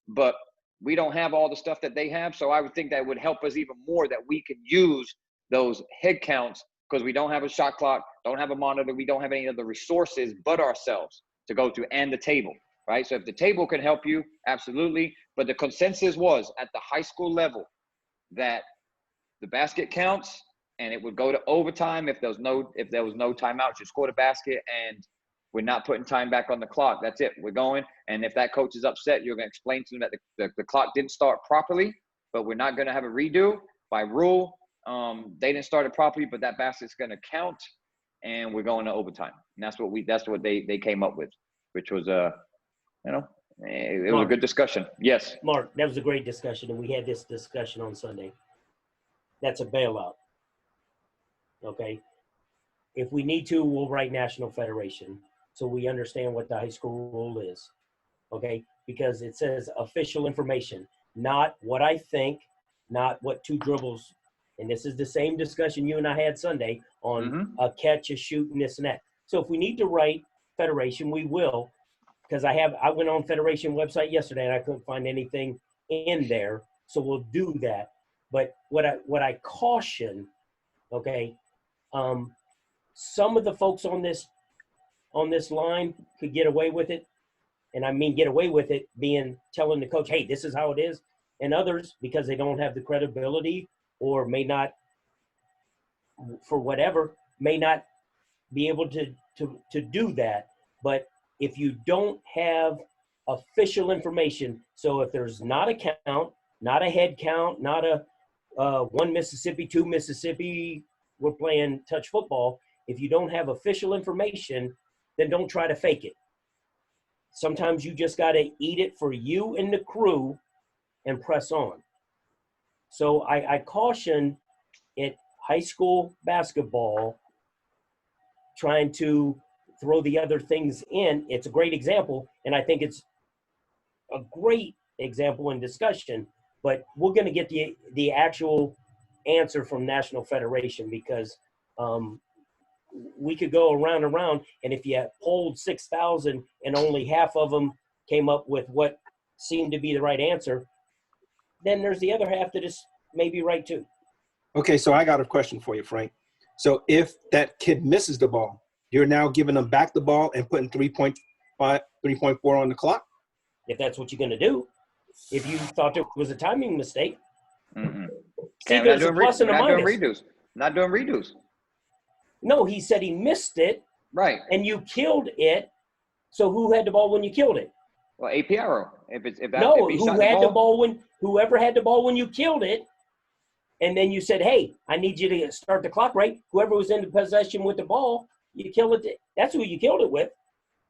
but we don't have all the stuff that they have. So I would think that would help us even more that we can use those head counts because we don't have a shot clock, don't have a monitor, we don't have any other resources but ourselves to go to and the table, right? So if the table can help you, absolutely. But the consensus was at the high school level that the basket counts and it would go to overtime if there was no timeout. You score the basket and we're not putting time back on the clock. That's it. We're going. And if that coach is upset, you're going to explain to them that the clock didn't start properly, but we're not going to have a redo by rule. They didn't start it properly, but that basket's going to count, and we're going to overtime. And that's what they came up with, which was It was a good discussion. Yes. Mark, that was a great discussion, and we had this discussion on Sunday. That's a bailout. Okay. If we need to, we'll write National Federation so we understand what the high school rule is. Okay. Because it says official information, not what I think, not what two dribbles. And this is the same discussion you and I had Sunday on a catch, a shoot, and this and that. So if we need to write Federation, we will. Because I went on Federation website yesterday and I couldn't find anything in there. So we'll do that. But what I caution, okay, some of the folks on this line could get away with it. And I mean get away with it being telling the coach, hey, this is how it is. And others, because they don't have the credibility or may not, for whatever, may not be able to do that. But if you don't have official information, so if there's not a count, not a head count, not a 1 Mississippi, 2 Mississippi, we're playing touch football. If you don't have official information, then don't try to fake it. Sometimes you just got to eat it for you and the crew and press on. So I caution at high school basketball trying to throw the other things in. It's a great example, and I think it's a great example in discussion, but we're going to get the actual answer from National Federation because we could go around and around, and if you polled 6,000 and only half of them came up with what seemed to be the right answer, then there's the other half that is maybe right too. Okay, so I got a question for you, Frank. So if that kid misses the ball, you're now giving them back the ball and putting 3.5, 3.4 on the clock? If that's what you're going to do. If you thought it was a timing mistake. See, there's a plus and a minus. Not doing redos. No, he said he missed it. Right. And you killed it. So who had the ball when you killed it? Well, APRO. Whoever had the ball when you killed it. And then you said, hey, I need you to start the clock right. Whoever was in possession with the ball, you kill it. That's who you killed it with.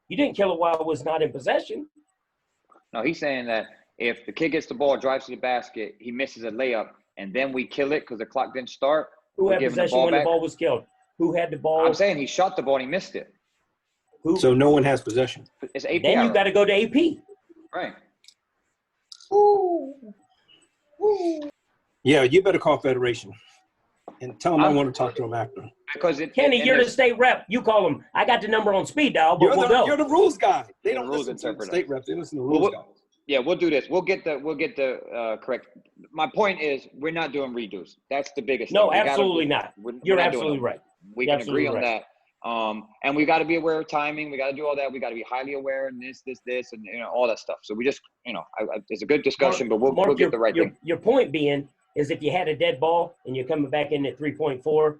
You didn't kill it while it was not in possession. No, he's saying that if the kid gets the ball, drives to the basket, he misses a layup, and then we kill it because the clock didn't start. Who had possession when the ball was killed? Who had the ball? I'm saying he shot the ball and he missed it. So no one has possession. It's APRO. Then you got to go to AP. Right. Yeah, you better call Federation and tell them I want to talk to them after. Because Kenny, you're the state rep. You call them. I got the number on speed dial, but we'll go. You're the rules guy. They don't listen to the state reps. They listen to the rules guys. Yeah, we'll do this. We'll get the correct. My point is, we're not doing redos. That's the biggest thing. No, We absolutely not. You're absolutely right. We can agree on that. And we got to be aware of timing. We got to do all that. We got to be highly aware and this, and all that stuff. So we just, it's a good discussion, but we'll get the right thing. Your point being is if you had a dead ball and you're coming back in at 3.4,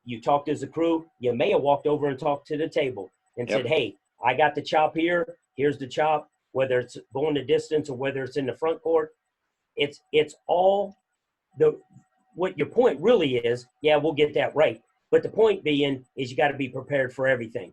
you talked as a crew, you may have walked over and talked to the table and said, hey, I got the chop here. Here's the chop, whether it's going the distance or whether it's in the front court. It's all what your point really is. Yeah, we'll get that right. But the point being is you got to be prepared for everything.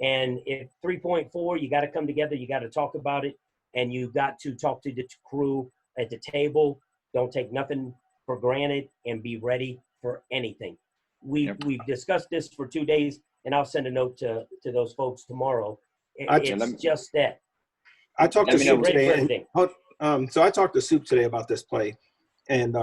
And if 3.4, you got to come together, you got to talk about it, and you got to talk to the crew at the table. Don't take nothing for granted and be ready for anything. We've discussed this for 2 days, and I'll send a note to those folks tomorrow. It's just that. I talked to Soup today. So I talked to Soup today about this play, and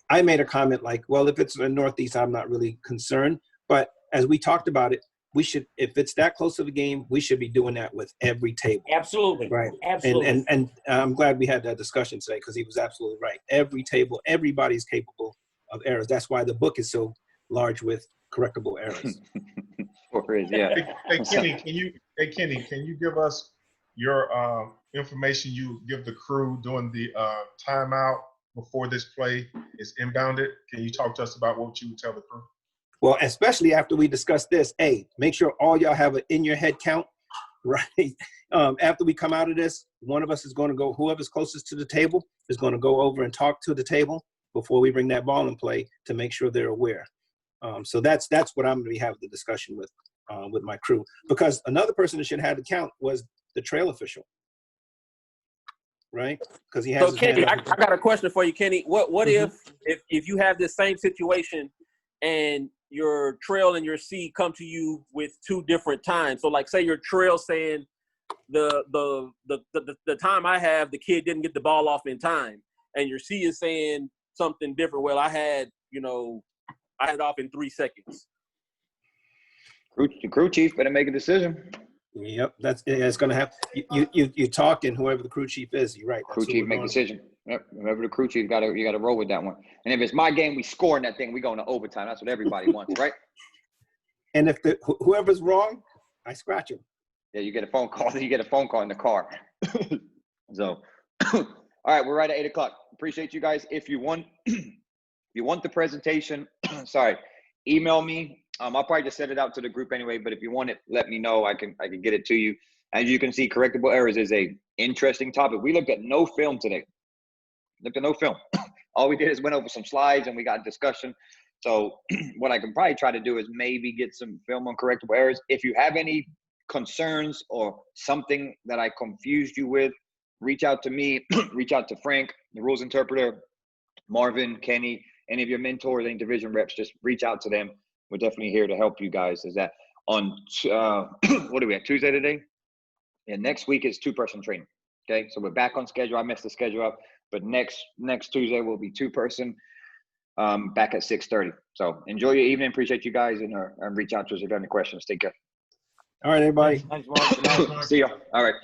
I made a comment like, well, if it's in the Northeast, I'm not really concerned. But as we talked about it, we should, if it's that close of a game, we should be doing that with every table. Absolutely. Right. Absolutely. And I'm glad we had that discussion today because he was absolutely right. Every table, everybody's capable of errors. That's why the book is so large with correctable errors. Yeah. Hey Kenny, can you give us your information you give the crew during the timeout before this play is inbounded? Can you talk to us about what you would tell the crew? Well, especially after we discuss this, hey, make sure all y'all have an in your head count, right? After we come out of this, one of us is going to go, whoever's closest to the table is going to go over and talk to the table before we bring that ball in play to make sure they're aware. So that's what I'm going to be having the discussion with my crew. Because another person that should have the count was the trail official, right? Because he has So his Kenny, hand I up. got a question for you, Kenny. What Mhm. if you have this same situation and your trail and your C come to you with 2 different times? So like say your trail saying the time I have, the kid didn't get the ball off in time, and your C is saying something different. Well, I had it off in 3 seconds. The crew chief better make a decision. Yep, it's going to have you talk, and whoever the crew chief is, you're right. Crew chief make decision. Yep. Remember the crew chief you gotta roll with that one. And if it's my game, we score in that thing, we going to overtime. That's what everybody wants, right? And if whoever's wrong, I scratch him. Yeah, you get a phone call. You get a phone call in the car. So, all right, we're right at 8:00. Appreciate you guys. If you want the presentation, sorry, email me. I'll probably just send it out to the group anyway. But if you want it, let me know. I can get it to you. As you can see, correctable errors is a interesting topic. We looked at no film today. All we did is went over some slides and we got discussion. So what I can probably try to do is maybe get some film on correctable errors. If you have any concerns or something that I confused you with, reach out to me, reach out to Frank, the rules interpreter, Marvin, Kenny, any of your mentors, any division reps, just reach out to them. We're definitely here to help you guys. Is that on, what are we at, Tuesday today? Yeah, next week is 2-person training. Okay, so we're back on schedule. I messed the schedule up, but next Tuesday will be 2-person back at 6:30. So enjoy your evening. Appreciate you guys, and reach out to us if you have any questions. Take care. All right, everybody. Thanks, Mark. Good night. See you. All right.